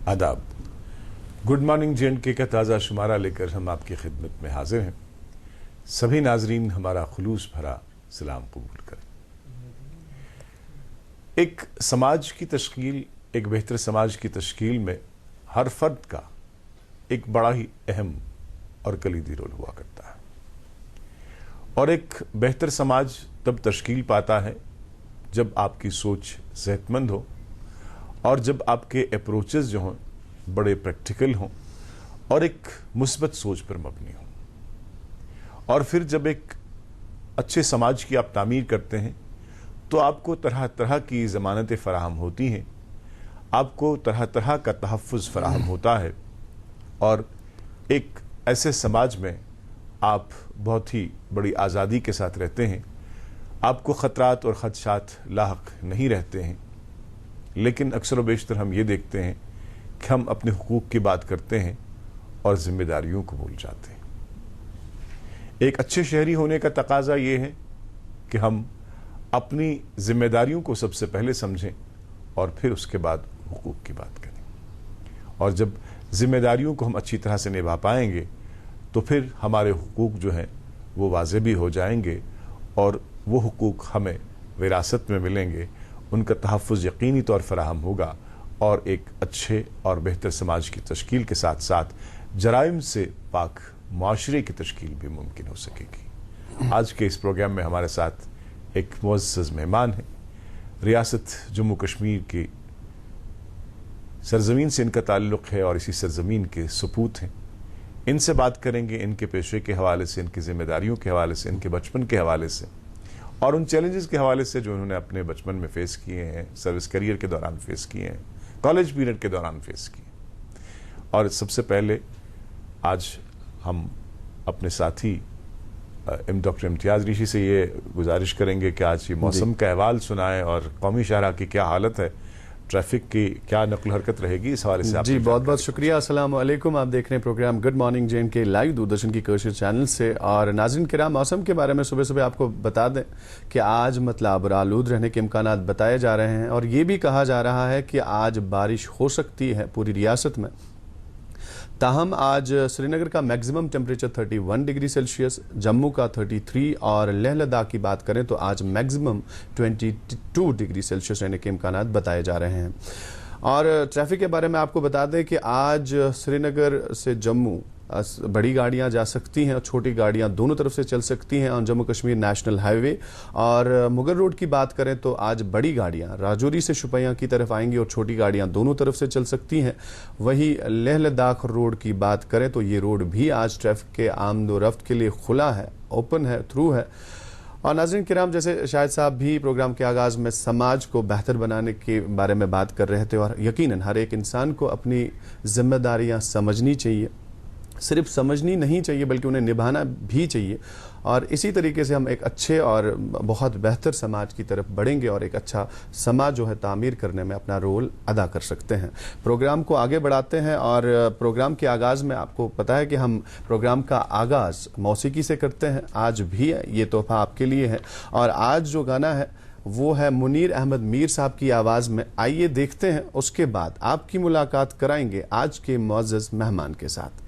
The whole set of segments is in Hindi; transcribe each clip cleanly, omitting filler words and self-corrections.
आदाब। गुड मॉर्निंग जे&के का ताज़ा शुमारा लेकर हम आपकी खिदमत में हाजिर हैं। सभी नाजरीन हमारा खुलूस भरा सलाम कबूल करें। एक समाज की तश्कील, एक बेहतर समाज की तश्कील में हर फर्द का एक बड़ा ही अहम और कलीदी रोल हुआ करता है। और एक बेहतर समाज तब तश्कील पाता है जब आपकी सोच सेहतमंद हो और जब आपके अप्रोचेस जो हों बड़े प्रैक्टिकल हों और एक मुस्बत सोच पर मबनी हो। और फिर जब एक अच्छे समाज की आप तामीर करते हैं तो आपको तरह तरह की ज़मानतें फ़राहम होती हैं, आपको तरह तरह का तहफ़्फ़ुज़ फ़राहम होता है और एक ऐसे समाज में आप बहुत ही बड़ी आज़ादी के साथ रहते हैं। आपको ख़तरात और ख़दशात लाहक नहीं रहते हैं। लेकिन अक्सर व बेशतर हम ये देखते हैं कि हम अपने हुकूक की बात करते हैं और जिम्मेदारियों को भूल जाते हैं। एक अच्छे शहरी होने का तकाजा ये है कि हम अपनी जिम्मेदारियों को सबसे पहले समझें और फिर उसके बाद हुकूक की बात करें। और जब जिम्मेदारियों को हम अच्छी तरह से निभा पाएंगे तो फिर हमारे हुकूक जो हैं वो वाज़े भी हो जाएंगे और वो हुकूक हमें विरासत में मिलेंगे, उनका तहफ़्फ़ुज़ यकीनी तौर फराहम होगा और एक अच्छे और बेहतर समाज की तश्कील के साथ साथ जराइम से पाक माशरे की तश्कील भी मुमकिन हो सकेगी। आज के इस प्रोग्राम में हमारे साथ एक मुअज़्ज़ज़ मेहमान हैं। रियासत जम्मू कश्मीर की सरजमीन से इनका ताल्लुक़ है और इसी सरजमीन के सपूत हैं। इनसे बात करेंगे इनके पेशे के हवाले से, इनकी जिम्मेदारियों के हवाले से, इनके बचपन के हवाले से और उन चैलेंजेस के हवाले से जो उन्होंने अपने बचपन में फेस किए हैं, सर्विस करियर के दौरान फेस किए हैं, कॉलेज पीरियड के दौरान फेस किए। और सबसे पहले आज हम अपने साथी डॉक्टर इम्तियाज़ ऋषि से ये गुजारिश करेंगे कि आज ये मौसम का अहवाल सुनाएं और कौमी शाहरा की क्या हालत है, ट्रैफिक की क्या नकल हरकत रहेगी, इस हवाले से जी बहुत बहुत शुक्रिया। अस्सलाम वालेकुम। आप देख रहे हैं program good morning J and K live Doordarshan की कशिर चैनल से। और नाज़रीन किराम, मौसम के बारे में सुबह सुबह आपको बता दें कि आज मतलब आलूद रहने के इम्कानात बताए जा रहे हैं और ये भी कहा जा रहा है कि आज बारिश हो सकती है पूरी रियासत में। ताहम आज श्रीनगर का maximum temperature 31 degree Celsius, Jammu का 33 और लेह लद्दाख की बात करें तो आज मैक्सिमम 22 डिग्री सेल्सियस रहने के इम्कानात बताए जा रहे हैं। और ट्रैफिक के बारे में आपको बता दें कि आज श्रीनगर से जम्मू बड़ी गाड़ियां जा सकती हैं और छोटी गाड़ियां दोनों तरफ से चल सकती हैं on Jammu Kashmir national highway. और मुगल रोड की बात करें तो आज बड़ी गाड़ियां राजौरी से शुपैयां की तरफ आएंगी और छोटी गाड़ियां दोनों तरफ से चल सकती हैं। वहीं लेह लद्दाख रोड की बात करें तो ये रोड भी आज ट्रैफिक के आमदोरफ्त के लिए खुला है, ओपन है, थ्रू है। और नाज़रीन किराम, जैसे शाहिद साहब भी प्रोग्राम के आगाज़ में समाज को बेहतर बनाने के बारे में बात कर रहे थे और यकीनन हर एक इंसान को अपनी जिम्मेदारियां समझनी चाहिए, सिर्फ समझनी नहीं चाहिए बल्कि उन्हें निभाना भी चाहिए। और इसी तरीके से हम एक अच्छे और बहुत बेहतर समाज की तरफ बढ़ेंगे और एक अच्छा समाज जो है तामीर करने में अपना रोल अदा कर सकते हैं। प्रोग्राम को आगे बढ़ाते हैं और प्रोग्राम के आगाज़ में आपको पता है कि हम प्रोग्राम का आगाज़ मौसीकी से करते हैं। आज भी ये तोहफा आपके लिए है और आज जो गाना है वो है मुनीर अहमद मीर साहब की आवाज़ में। आइए देखते हैं, उसके बाद आपकी मुलाकात कराएंगे आज के मुअज़्ज़ज़ मेहमान के साथ।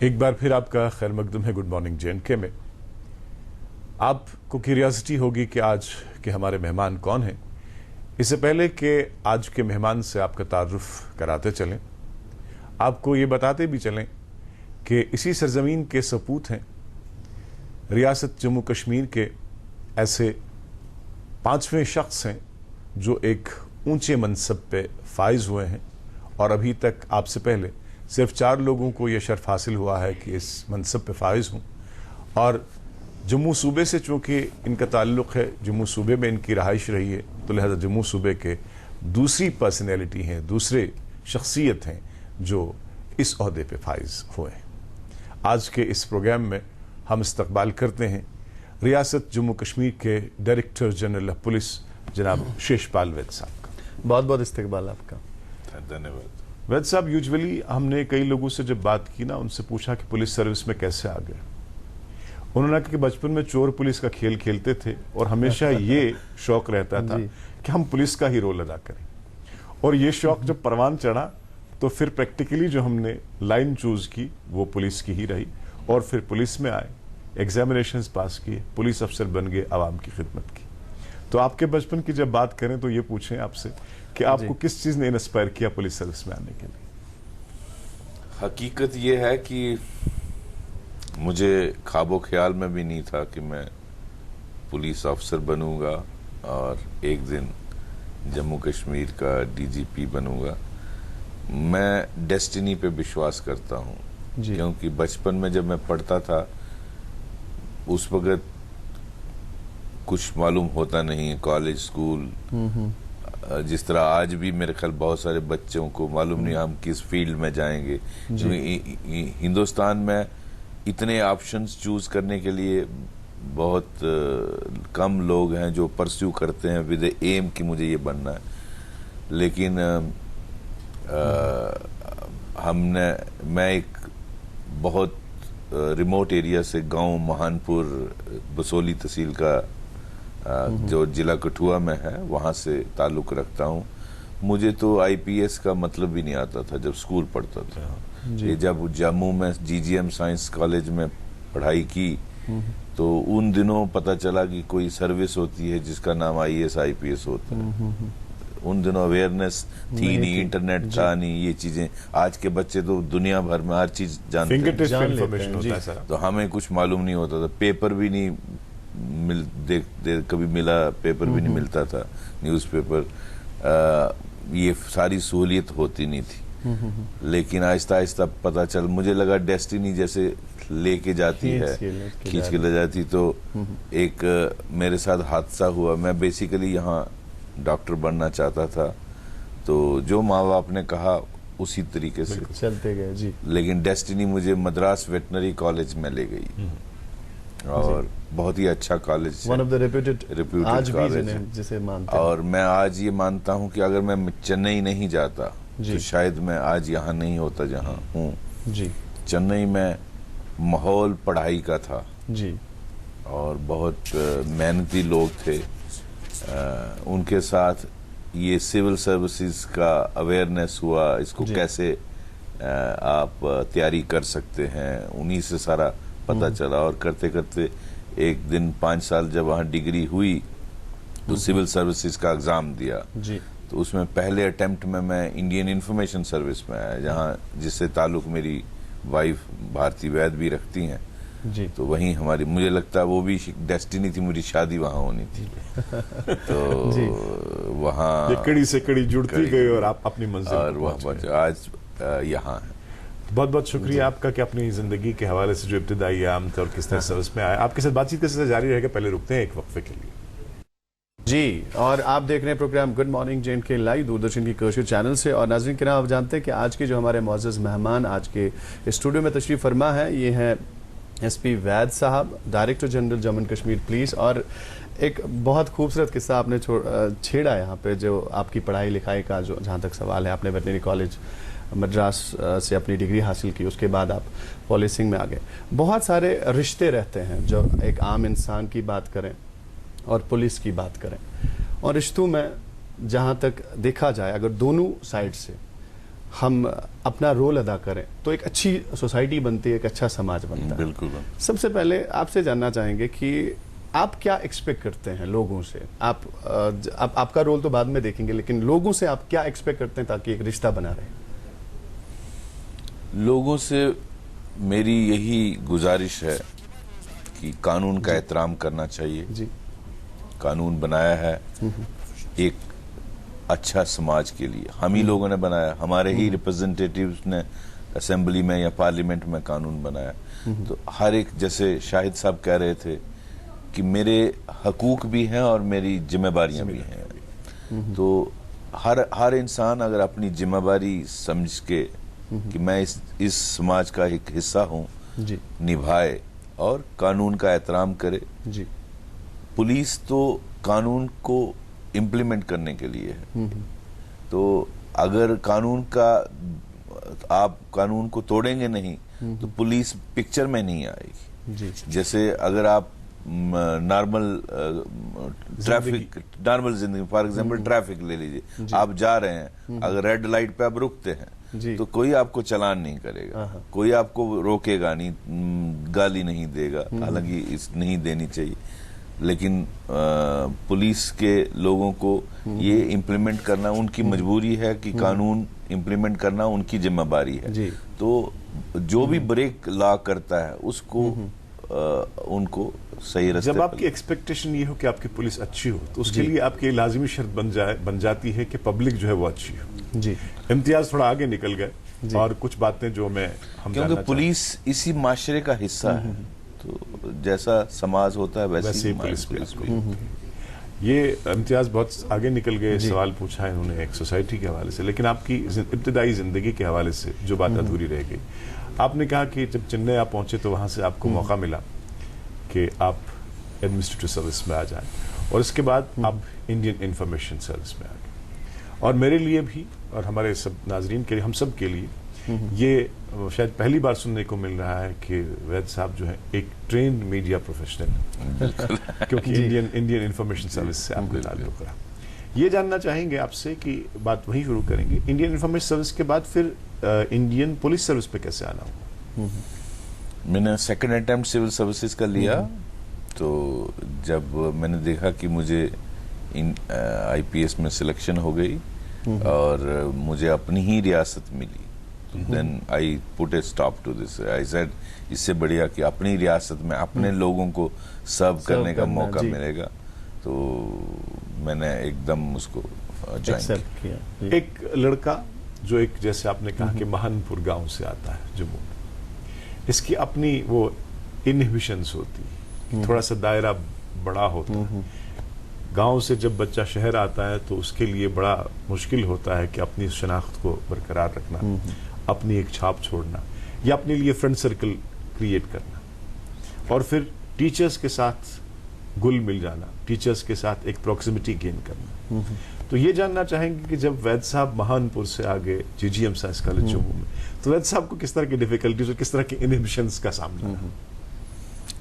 एक बार फिर आपका खैर मकदम है गुड मॉर्निंग JNK में। आपको क्यूरियोसिटी होगी कि आज के हमारे मेहमान कौन हैं। इससे पहले कि आज के मेहमान से आपका तारुफ कराते चलें, आपको ये बताते भी चलें कि इसी सरजमीन के सपूत हैं रियासत जम्मू कश्मीर के ऐसे 5वें शख्स हैं जो एक ऊंचे मनसब पे फाइज हुए हैं और अभी तक आपसे पहले सिर्फ 4 लोगों को यह शर्फ हासिल हुआ है कि इस मनसब पे फाइज हूँ। और जम्मू सूबे से चूँकि इनका ताल्लुक़ है, जम्मू सूबे में इनकी रहाइश रही है, तो लिहाजा जम्मू सूबे के दूसरी पर्सनैलिटी हैं, दूसरे शख्सियत हैं जो इस ओहदे पे फाइज हुए हैं। आज के इस प्रोग्राम में हम इस्तकबाल करते हैं रियासत जम्मू कश्मीर के डायरेक्टर जनरल ऑफ पुलिस जनाब शेषपाल वैद साहब का। बहुत बहुत इस्तकबाल आपका, धन्यवाद। वैद साहब, यूजुअली हमने कई लोगों से जब बात की ना, उनसे पूछा कि पुलिस सर्विस में कैसे आ गए, उन्होंने कहा कि बचपन में चोर पुलिस का खेल खेलते थे और हमेशा ये शौक रहता था कि हम पुलिस का ही रोल अदा करें। और ये शौक जब परवान चढ़ा तो फिर प्रैक्टिकली जो हमने लाइन चूज की वो पुलिस की ही रही, और फिर पुलिस में आए, एग्जामिनेशंस पास किए, पुलिस अफसर बन गए, आवाम की खिदमत की। तो आपके बचपन की जब बात करें तो ये पूछें आपसे कि आपको किस चीज ने इंस्पायर किया पुलिस सर्विस में आने के लिए? हकीकत ये है कि मुझे ख्वाबो ख्याल में भी नहीं था कि मैं पुलिस अफसर बनूंगा और एक दिन जम्मू कश्मीर का डीजीपी बनूंगा। मैं डेस्टिनी पे विश्वास करता हूँ, क्योंकि बचपन में जब मैं पढ़ता था उस वक़्त कुछ मालूम होता नहीं है, कॉलेज स्कूल जिस तरह आज भी मेरे ख्याल बहुत सारे बच्चों को मालूम नहीं हम किस फील्ड में जाएंगे, क्योंकि हिंदुस्तान में इतने ऑप्शंस चूज करने के लिए बहुत कम लोग हैं जो परस्यू करते हैं विद एम कि मुझे ये बनना है। लेकिन मैं एक बहुत रिमोट एरिया से, गांव महानपुर बसोली तहसील का जो जिला कठुआ में है, वहां से ताल्लुक रखता हूं। मुझे तो आईपीएस का मतलब भी नहीं आता था जब स्कूल पढ़ता था। ये जब जम्मू में जीजीएम साइंस कॉलेज में पढ़ाई की तो उन दिनों पता चला कि कोई सर्विस होती है जिसका नाम आईएएस आईपीएस होता है। उन दिनों अवेयरनेस थी नहीं, इंटरनेट था नहीं, ये चीजें। आज के बच्चे तो दुनिया भर में हर चीज जानते हैं, तो हमें कुछ मालूम नहीं होता था। पेपर भी नहीं कभी मिला, पेपर भी नहीं मिलता था, न्यूज़पेपर, ये सारी सहूलियत होती नहीं थी। लेकिन आहिस्ता आहिस्ता पता चल, मुझे लगा डेस्टिनी जैसे लेके जाती है, खींच के ले जाती। तो एक मेरे साथ हादसा हुआ। मैं बेसिकली यहाँ डॉक्टर बनना चाहता था, तो जो माँ बाप ने कहा उसी तरीके से चलते गए जी। लेकिन डेस्टिनी मुझे मद्रास वेटनरी कॉलेज में ले गई, और बहुत ही अच्छा college, one of the reputed आज भी जिसे मानते हैं। और मैं आज ये मानता हूँ कि अगर मैं चेन्नई नहीं जाता तो शायद मैं आज यहाँ नहीं होता जहाँ हूँ जी। चेन्नई में माहौल पढ़ाई का था जी, और बहुत मेहनती लोग थे। उनके साथ ये सिविल सर्विसेज का अवेयरनेस हुआ, इसको कैसे आप तैयारी कर सकते हैं, उन्हीं से सारा पता चला। और करते करते एक दिन 5 साल जब वहाँ डिग्री हुई तो सिविल सर्विसेज का एग्जाम दिया जी। तो उसमें पहले अटेम्प्ट में मैं इंडियन इंफॉर्मेशन सर्विस में आया, जहाँ जिससे ताल्लुक मेरी वाइफ भारती वैद भी रखती हैं जी। तो वहीं हमारी, मुझे लगता है वो भी डेस्टिनी थी, मेरी शादी वहाँ होनी थी। तो वहाँ कड़ी से कड़ी जुड़ती गई और आप अपनी मंजिल और वहाँ आज यहाँ है। बहुत बहुत शुक्रिया आपका कि अपनी जिंदगी के हवाले से जो इब्तिदाई आम थे और किस तरह सर्विस में आया। आपके साथ बातचीत के साथ जारी रहेगा, पहले रुकते हैं एक वक्फे के लिए जी। और आप देख रहे हैं program good morning J and K live Doordarshan की कशर चैनल से। और नाज़रीन किराम, आप जानते हैं कि आज के जो हमारे मुअज़्ज़ज़ मेहमान आज के स्टूडियो में तशरीफ़ फरमा है, ये हैं एसपी वैद साहब, director general Jammu and Kashmir police. और एक बहुत खूबसूरत किस्सा आपने छेड़ा यहाँ पे, जो आपकी पढ़ाई लिखाई का जो जहाँ तक सवाल है, आपने वेटनरी कॉलेज मद्रास से अपनी डिग्री हासिल की, उसके बाद आप पॉलिसिंग में आ गए। बहुत सारे रिश्ते रहते हैं, जो एक आम इंसान की बात करें और पुलिस की बात करें, और रिश्तों में जहाँ तक देखा जाए, अगर दोनों साइड से हम अपना रोल अदा करें तो एक अच्छी सोसाइटी बनती है, एक अच्छा समाज बनता है। बिल्कुल। सबसे पहले आपसे जानना चाहेंगे कि आप क्या एक्सपेक्ट करते हैं लोगों से? आपका रोल तो बाद में देखेंगे, लेकिन लोगों से आप क्या एक्सपेक्ट करते हैं ताकि एक रिश्ता बना रहे? लोगों से मेरी यही गुजारिश है कि कानून का एहतराम करना चाहिए जी। कानून बनाया है एक अच्छा समाज के लिए, हम ही लोगों ने बनाया, हमारे ही रिप्रेजेंटेटिव्स ने असेंबली में या पार्लियामेंट में कानून बनाया। तो हर एक, जैसे शाहिद साहब कह रहे थे कि मेरे हकूक भी हैं और मेरी जिम्मेदारियां भी हैं। तो हर इंसान अगर अपनी जिम्मेदारी समझ के कि मैं इस समाज का एक हिस्सा हूं, निभाए और कानून का एहतराम करे। जी। पुलिस तो कानून को इम्प्लीमेंट करने के लिए है, तो अगर आप कानून को तोड़ेंगे नहीं तो पुलिस पिक्चर में नहीं आएगी। जी। जैसे अगर आप नॉर्मल जिंदगी, फॉर एग्जांपल ट्रैफिक ले लीजिए, आप जा रहे हैं, अगर रेड लाइट पे आप रुकते हैं तो कोई आपको चालान नहीं करेगा, कोई आपको रोकेगा नहीं, गाली नहीं देगा, हालांकि इस नहीं देनी चाहिए, लेकिन पुलिस के लोगों को ये इम्प्लीमेंट करना उनकी मजबूरी है कि कानून इम्प्लीमेंट करना उनकी जिम्मेदारी है। तो जो भी ब्रेक लॉ करता है उसको उनको सही रास्ते। जब आपकी एक्सपेक्टेशन ये हो कि आपकी पुलिस अच्छी हो तो उसके लिए आपकी लाजिमी शर्त बन जाती है कि पब्लिक जो है वो अच्छी हो। जी। इम्तियाज थोड़ा आगे निकल गए और कुछ बातें जो हम क्योंकि पुलिस इसी माशरे का हिस्सा है, तो जैसा समाज होता है वैसे ही पुलिस भी। ये इम्तियाज बहुत आगे निकल गए, सवाल पूछा है इन्होंने एक सोसाइटी के हवाले से, लेकिन आपकी इब्तिदाई जिंदगी के हवाले से जो बात अधूरी रह गई, आपने कहा कि जब चेन्नई आप पहुंचे तो वहां से आपको मौका मिला कि आप एडमिनिस्ट्रेटिव सर्विस में आ जाएं और इसके बाद आप इंडियन इंफॉर्मेशन सर्विस में आ गए। और मेरे लिए भी और हमारे सब नाजरीन के लिए, हम सब के लिए ये शायद पहली बार सुनने को मिल रहा है कि वैद साहब जो है एक ट्रेन्ड मीडिया प्रोफेशनल क्योंकि इंडियन इंफॉर्मेशन सर्विस से आपने ताल्लुक रहा। ये जानना चाहेंगे आपसे कि बात वहीं शुरू करेंगे, इंडियन इंफॉर्मेशन सर्विस के बाद फिर इंडियन पुलिस सर्विस पे कैसे आना हुआ? मैंने सेकंड अटेम्प्ट सिविल सर्विसेज का लिया, तो जब मैंने देखा कि मुझे आईपीएस में सिलेक्शन हो गई और मुझे अपनी ही रियासत मिली, then I put a stop to this. I said इससे बढ़िया कि अपनी रियासत में अपने लोगों को सर्व करने का मौका मिलेगा, तो मैंने एकदम उसको ज्वाइन किया। एक लड़का जो एक जैसे आपने कहा कि महानपुर गांव से आता है जम्मू में, इसकी अपनी वो इनहिबिशंस होती, थोड़ा सा दायरा बड़ा होता है। गांव से जब बच्चा शहर आता है तो उसके लिए बड़ा मुश्किल होता है कि अपनी शनाख्त को बरकरार रखना, अपनी एक छाप छोड़ना या अपने लिए फ्रेंड सर्कल क्रिएट करना, और फिर टीचर्स के साथ गुल मिल जाना, टीचर्स के साथ एक प्रॉक्सिमिटी गेन करना। तो ये जानना चाहेंगे कि जब वैद साहब महानपुर से आगे जीजीएम साइंस कॉलेज जम्मू में, तो वैद साहब को किस तरह की डिफिकल्टीज और किस तरह के इनहिबिशंस का सामना है?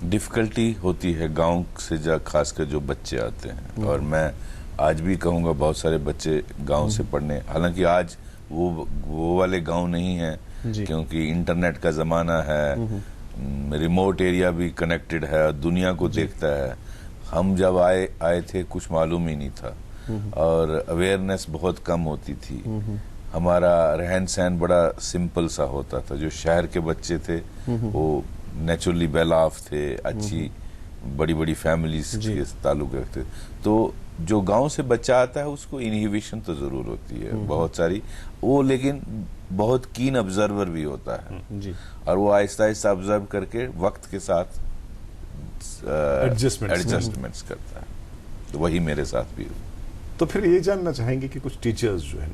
डिफिकल्टी होती है गांव से खासकर जो बच्चे आते हैं, और मैं आज भी कहूँगा बहुत सारे बच्चे गांव से पढ़ने, हालांकि आज वो वाले गांव नहीं है क्योंकि इंटरनेट का ज़माना है, रिमोट एरिया भी कनेक्टेड है, दुनिया को देखता है। हम जब आए थे कुछ मालूम ही नहीं था और अवेयरनेस बहुत कम होती थी, हमारा रहन सहन बड़ा सिंपल सा होता था। जो शहर के बच्चे थे वो नेचुरली वेल ऑफ थे, अच्छी बड़ी बड़ी फैमिलीज के ताल्लुक रखते, तो जो गांव से बच्चा आता है उसको इनहिबिशन तो जरूर होती है बहुत सारी, वो लेकिन बहुत कीन ऑब्जर्वर भी होता है जी। और वो आहिस्ता आहिस्ता ऑब्जर्व करके वक्त के साथ एडजस्टमेंट्स करता है, तो वही मेरे साथ भी हुआ। तो फिर ये जानना चाहेंगे कि कुछ टीचर्स जो है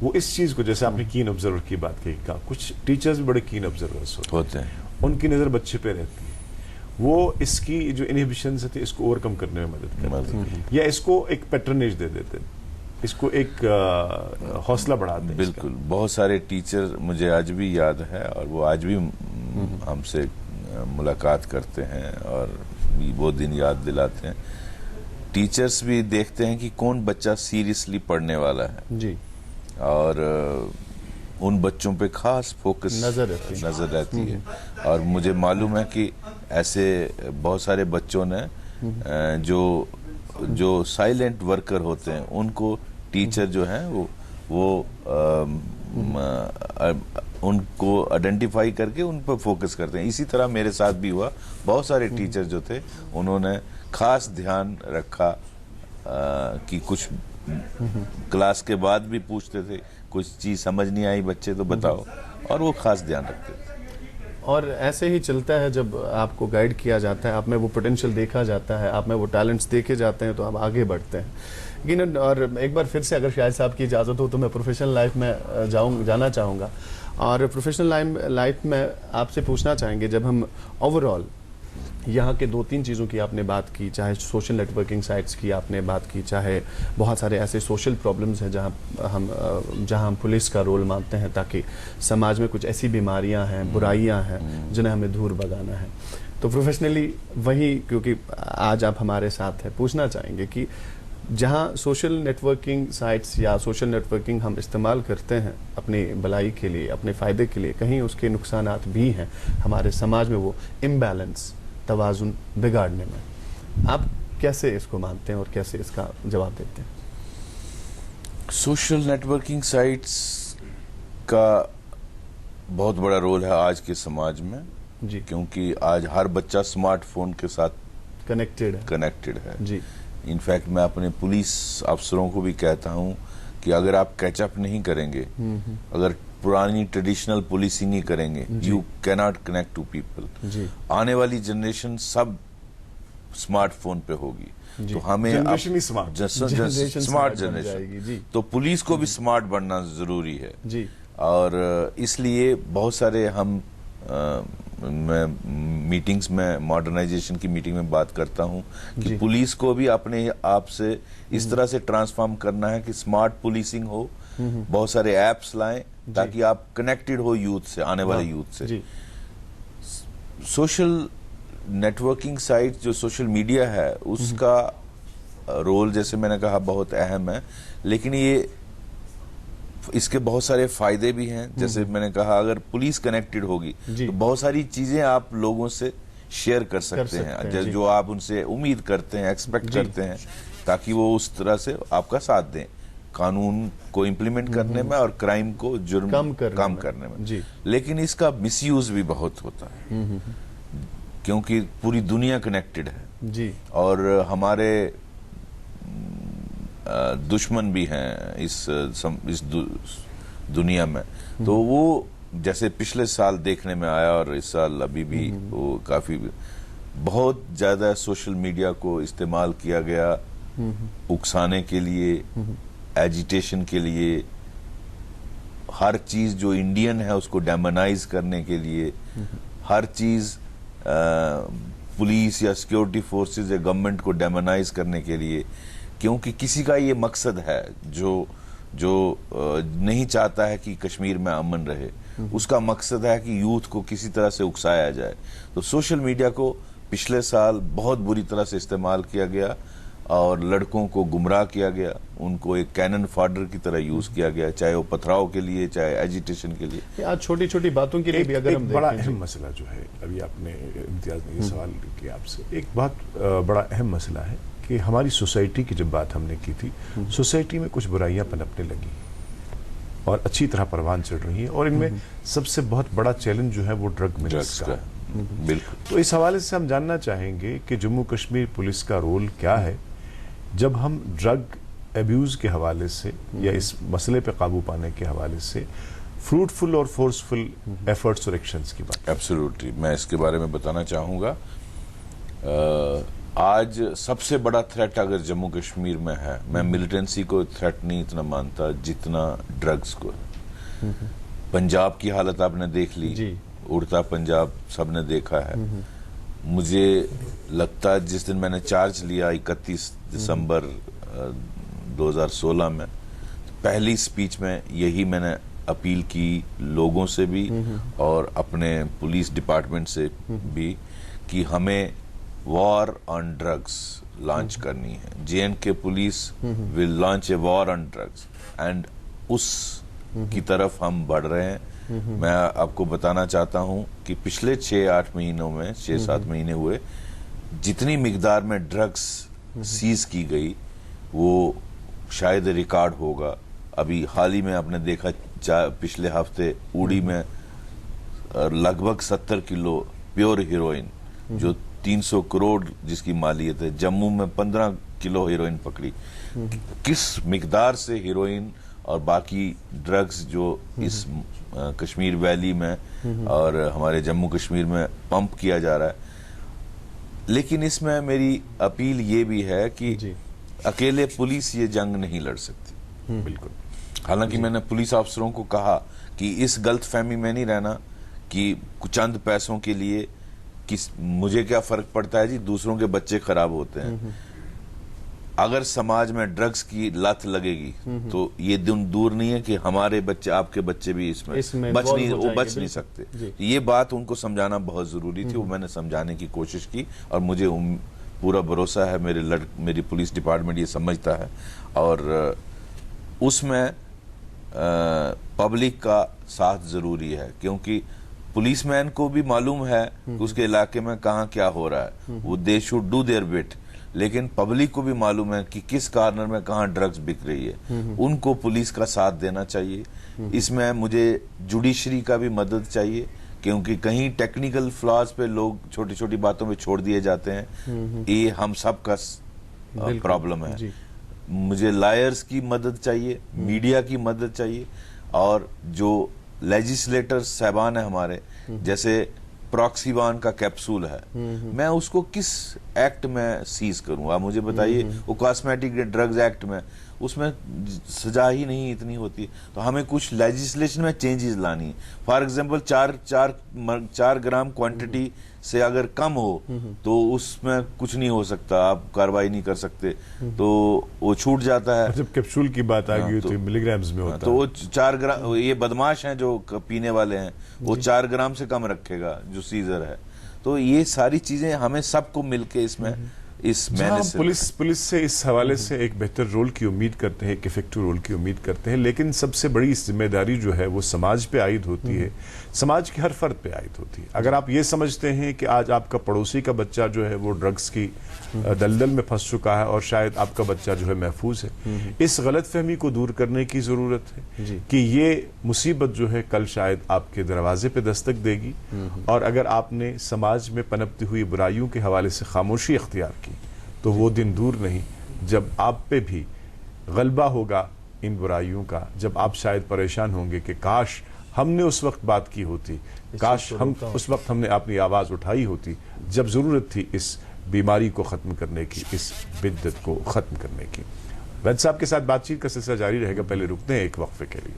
वो इस चीज को, जैसे आपने कीन ऑब्जर्वर की बात कही, कुछ टीचर्स भी बड़े कीन ऑब्जर्वर्स होते हैं, उनकी नजर बच्चे पे रहती है, वो इसकी जो इनहिबिशंस थे इसको ओवरकम करने में मदद करते हैं या इसको एक पैटर्नेज दे देते हैं, इसको एक हौसला बढ़ाते हैं। बिल्कुल, बहुत सारे टीचर मुझे आज भी याद है और वो आज भी हमसे मुलाकात करते हैं और वो दिन याद दिलाते हैं। टीचर्स भी देखते हैं कि कौन बच्चा सीरियसली पढ़ने वाला है जी, और उन बच्चों पे खास फोकस नजर रहती है। और मुझे मालूम है कि ऐसे बहुत सारे बच्चों ने जो साइलेंट वर्कर होते हैं उनको टीचर जो हैं वो उनको आइडेंटिफाई करके उन पर फोकस करते हैं। इसी तरह मेरे साथ भी हुआ, बहुत सारे टीचर जो थे उन्होंने खास ध्यान रखा कि कुछ क्लास के बाद भी पूछते थे, कुछ चीज समझ नहीं आई बच्चे तो बताओ, और वो खास ध्यान रखते थे। और ऐसे ही चलता है, जब आपको गाइड किया जाता है, आप में वो पोटेंशियल देखा जाता है, आप में वो टैलेंट्स देखे जाते हैं, तो आप आगे बढ़ते हैं। लेकिन और एक बार फिर से अगर शाहिद साहब की इजाज़त हो तो मैं प्रोफेशनल लाइफ में जाना चाहूँगा, और प्रोफेशनल लाइफ में आपसे पूछना चाहेंगे, जब हम ओवरऑल यहाँ के 2-3 चीज़ों की आपने बात की, चाहे सोशल नेटवर्किंग साइट्स की आपने बात की, चाहे बहुत सारे ऐसे सोशल प्रॉब्लम्स हैं जहाँ हम पुलिस का रोल मानते हैं ताकि समाज में कुछ ऐसी बीमारियाँ हैं, बुराइयाँ हैं जिन्हें हमें दूर भगाना है। तो प्रोफेशनली वही, क्योंकि आज आप हमारे साथ हैं, पूछना चाहेंगे कि जहां सोशल नेटवर्किंग साइट्स या सोशल नेटवर्किंग हम इस्तेमाल करते हैं अपनी भलाई के लिए, अपने फ़ायदे के लिए, कहीं उसके नुकसानात भी हैं हमारे समाज में, वो इम्बैलेंस, तवाज़ुन बिगाड़ने में। आप कैसे इसको मानते हैं और कैसे इसका जवाब देते हैं? सोशल नेटवर्किंग साइट्स का बहुत बड़ा रोल है आज के समाज में जी, क्योंकि आज हर बच्चा स्मार्टफोन के साथ कनेक्टेड है जी। इनफैक्ट मैं अपने पुलिस अफसरों को भी कहता हूं कि अगर आप कैचअप नहीं करेंगे, अगर पुरानी ट्रेडिशनल पुलिसिंग ही करेंगे, you can not connect to people. आने वाली जनरेशन सब स्मार्टफोन पे होगी, तो हमें स्मार्ट जनरेशन, तो पुलिस को भी स्मार्ट बनना जरूरी है जी। और इसलिए बहुत सारे हम मैं मीटिंग्स में, मॉडर्नाइजेशन की मीटिंग में बात करता हूं कि पुलिस को भी अपने आप से इस तरह से ट्रांसफॉर्म करना है कि स्मार्ट पुलिसिंग हो, बहुत सारे एप्स लाएं ताकि आप कनेक्टेड हो यूथ से, आने वाले यूथ से। सोशल नेटवर्किंग साइट जो सोशल मीडिया है उसका रोल जैसे मैंने कहा बहुत अहम है, लेकिन ये इसके बहुत सारे फायदे भी हैं। जैसे मैंने कहा अगर पुलिस कनेक्टेड होगी तो बहुत सारी चीजें आप लोगों से शेयर कर सकते हैं जो आप उनसे उम्मीद करते हैं, एक्सपेक्ट करते हैं, ताकि वो उस तरह से आपका साथ दें कानून को इम्प्लीमेंट करने में और क्राइम को, जुर्म कम करने में। लेकिन इसका मिसयूज भी बहुत होता है क्योंकि पूरी दुनिया कनेक्टेड है जी, और हमारे दुश्मन भी हैं इस दुनिया में। तो वो जैसे पिछले साल देखने में आया और इस साल अभी भी वो काफी बहुत ज्यादा सोशल मीडिया को इस्तेमाल किया गया उकसाने के लिए, एजिटेशन के लिए, हर चीज जो इंडियन है उसको डेमोनाइज करने के लिए, हर चीज पुलिस या सिक्योरिटी फोर्सेस या गवर्नमेंट को डेमोनाइज करने के लिए, क्योंकि किसी का ये मकसद है जो नहीं चाहता है कि कश्मीर में अमन रहे, उसका मकसद है कि यूथ को किसी तरह से उकसाया जाए। तो सोशल मीडिया को पिछले साल बहुत बुरी तरह से इस्तेमाल किया गया और लड़कों को गुमराह किया गया, उनको एक कैनन फॉडर की तरह यूज किया गया, चाहे वो पथराव के लिए, चाहे एजिटेशन के लिए। आज छोटी छोटी बातों के लिए भी अगर हम बड़ा अहम मसला जो है, अभी आपने इम्तियाज ने ये सवाल किया आपसे, एक बहुत बड़ा अहम मसला है कि हमारी सोसाइटी की जब बात हमने की थी, सोसाइटी में कुछ बुराइयां पनपने लगी और अच्छी तरह परवान चढ़ रही है, और इनमें सबसे बहुत बड़ा चैलेंज जो है वो ड्रग मिसयूज का है। बिल्कुल। तो इस हवाले से हम जानना चाहेंगे कि जम्मू कश्मीर पुलिस का रोल क्या है जब हम ड्रग अब्यूज के हवाले से या इस मसले पे काबू पाने के हवाले से फ्रूटफुल और फोर्सफुल एफर्ट्स और एक्शंस की बात। एब्सोल्युटली, मैं इसके बारे में बताना चाहूंगा। आज सबसे बड़ा थ्रेट अगर जम्मू कश्मीर में है, मैं मिलिटेंसी को थ्रेट नहीं इतना मानता जितना ड्रग्स को। पंजाब की हालत आपने देख ली, उड़ता पंजाब सबने देखा है। मुझे लगता है जिस दिन मैंने चार्ज लिया 31 दिसंबर 2016 में, पहली स्पीच में यही मैंने अपील की लोगों से भी और अपने पुलिस डिपार्टमेंट से भी कि हमें वॉर ऑन ड्रग्स लॉन्च करनी है। J&K police will launch a war on drugs and उस की तरफ हम बढ़ रहे हैं। मैं आपको बताना चाहता हूं कि पिछले 6-8 महीनों में, 6-7 महीने हुए, जितनी मिकदार में ड्रग्स सीज की गई वो शायद रिकॉर्ड होगा। अभी हाल ही में आपने देखा पिछले हफ्ते उड़ी में लगभग 70 किलो प्योर हीरोइन जो 300 करोड़ जिसकी मालियत है, जम्मू में 15 किलो हीरोइन पकड़ी। किस मिकदार से हीरोइन और बाकी ड्रग्स जो इस कश्मीर वैली में और हमारे जम्मू कश्मीर में पंप किया जा रहा है। लेकिन इसमें मेरी अपील ये भी है कि अकेले पुलिस ये जंग नहीं लड़ सकती। बिल्कुल। हालांकि मैंने पुलिस अफसरों को कहा कि इस गलतफहमी में नहीं रहना कि चंद पैसों के लिए मुझे क्या फर्क पड़ता है जी, दूसरों के बच्चे खराब होते हैं। अगर समाज में ड्रग्स की लत लगेगी तो ये दिन दूर नहीं है कि हमारे बच्चे, आपके बच्चे भी इसमें बच नहीं सकते। ये बात उनको समझाना बहुत जरूरी थी, वो मैंने समझाने की कोशिश की और मुझे पूरा भरोसा है मेरी पुलिस डिपार्टमेंट ये समझता है। और उसमें पब्लिक का साथ जरूरी है, क्योंकि पुलिसमैन को भी मालूम है कि उसके इलाके में कहाँ क्या हो रहा है, वो they should do their bit. लेकिन पब्लिक को भी मालूम है कि किस कॉर्नर में कहाँ ड्रग्स बिक रही है, उनको पुलिस का साथ देना चाहिए। इसमें मुझे जुडिशरी का भी मदद चाहिए, क्योंकि कहीं टेक्निकल फ्लॉज पे लोग छोटी छोटी बातों में छोड़ दिए जाते हैं। ये हम सब का प्रॉब्लम है। मुझे लॉयर्स की मदद चाहिए, मीडिया की मदद चाहिए, और जो लेजिस्लेटर्स साहबान है हमारे, जैसे प्रॉक्सीवान का कैप्सूल है, मैं उसको किस एक्ट में सीज करूं? आप मुझे बताइए। वो कॉस्मेटिक ड्रग्स एक्ट में, उसमें सजा ही नहीं इतनी होती, तो हमें कुछ लेजिस्लेशन में चेंजेस लानी है। फॉर एग्जांपल 4 ग्राम क्वांटिटी से अगर कम हो तो उसमें कुछ नहीं हो सकता, आप कार्रवाई नहीं कर सकते, तो वो छूट जाता है। जब कैप्सूल की बात आ गई तो मिलीग्राम्स में होता तो वो 4 ग्राम, ये बदमाश हैं जो पीने वाले हैं, वो 4 ग्राम से कम रखेगा जो सीजर है। तो ये सारी चीजें हमें सबको मिलके इसमें पुलिस से इस हवाले से एक बेहतर रोल की उम्मीद करते हैं, एक इफेक्टिव रोल की उम्मीद करते हैं, लेकिन सबसे बड़ी जिम्मेदारी जो है वो समाज पे आयद होती है, समाज के हर फर्द पे आयद होती है। अगर आप ये समझते हैं कि आज आपका पड़ोसी का बच्चा जो है वो ड्रग्स की दलदल में फंस चुका है और शायद आपका बच्चा जो है महफूज है, इस गलतफहमी को दूर करने की जरूरत है कि ये मुसीबत जो है कल शायद आपके दरवाजे पे दस्तक देगी, और अगर आपने समाज में पनपती हुई बुराइयों के हवाले से खामोशी इख्तियार की तो वो दिन दूर नहीं जब आप पे भी गलबा होगा इन बुराइयों का, जब आप शायद परेशान होंगे कि काश हमने उस वक्त बात की होती, काश हम उस वक्त हमने अपनी आवाज उठाई होती जब जरूरत थी इस बीमारी को खत्म करने की, इस बिद्दत को खत्म करने की। वैद साहब के साथ बातचीत का सिलसिला जारी रहेगा, पहले रुकते हैं एक वक्फे के लिए।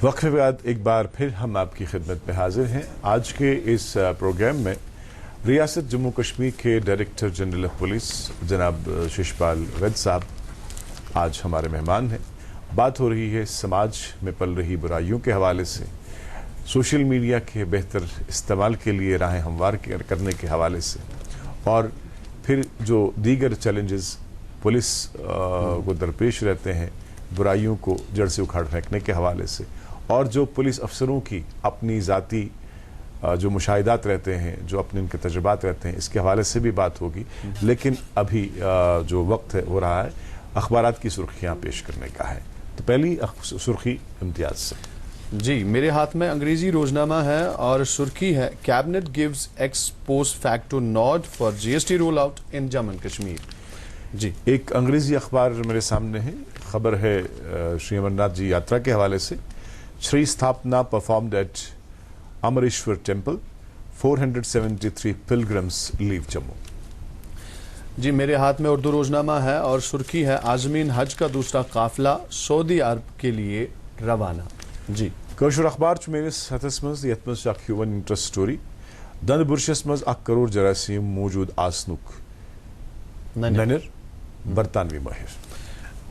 वक्फे के बाद एक बार फिर हम आपकी खिदमत में हाजिर हैं। आज के इस प्रोग्राम में रियासत जम्मू कश्मीर के डायरेक्टर जनरल ऑफ पुलिस जनाब शिशपाल वैद साहब आज हमारे मेहमान हैं। बात हो रही है समाज में पल रही बुराइयों के हवाले से, सोशल मीडिया के बेहतर इस्तेमाल के लिए राहें हमवार करने के हवाले से, और फिर जो दीगर चैलेंजेस पुलिस को दरपेश रहते हैं बुराइयों को जड़ से उखाड़ फेंकने के हवाले से, और जो पुलिस अफसरों की अपनी ज़ाती जो मुशाहिदात रहते हैं, जो अपने उनके तजुर्बात रहते हैं, इसके हवाले से भी बात होगी। लेकिन अभी जो वक्त है हो रहा है अखबारात की सुर्खियाँ पेश करने का है। तो पहली सुर्खी इम्तियाज से। जी, मेरे हाथ में अंग्रेजी रोजनामा है और सुर्खी है, cabinet gives ex post facto nod for GST roll out in Jammu and Kashmir. जी, एक अंग्रेजी अखबार मेरे सामने है, खबर है श्री अमरनाथ जी यात्रा के हवाले से। Shri Sthapana performed at Amareshwar temple, 473 pilgrims leave Jammu. जी, मेरे हाथ में उर्दू रोजनामा है और सुर्खी है, आजमीन हज का दूसरा काफिला सऊदी अरब के लिए रवाना। जी, कशुर अखबार मेरे हथस मज यथ मज ह्यूमन इंटरेस्ट स्टोरी, दंद बुरशस मज 1 करोड़ जरासीम मौजूद आसनुक ननिर बरतानवी माहिर।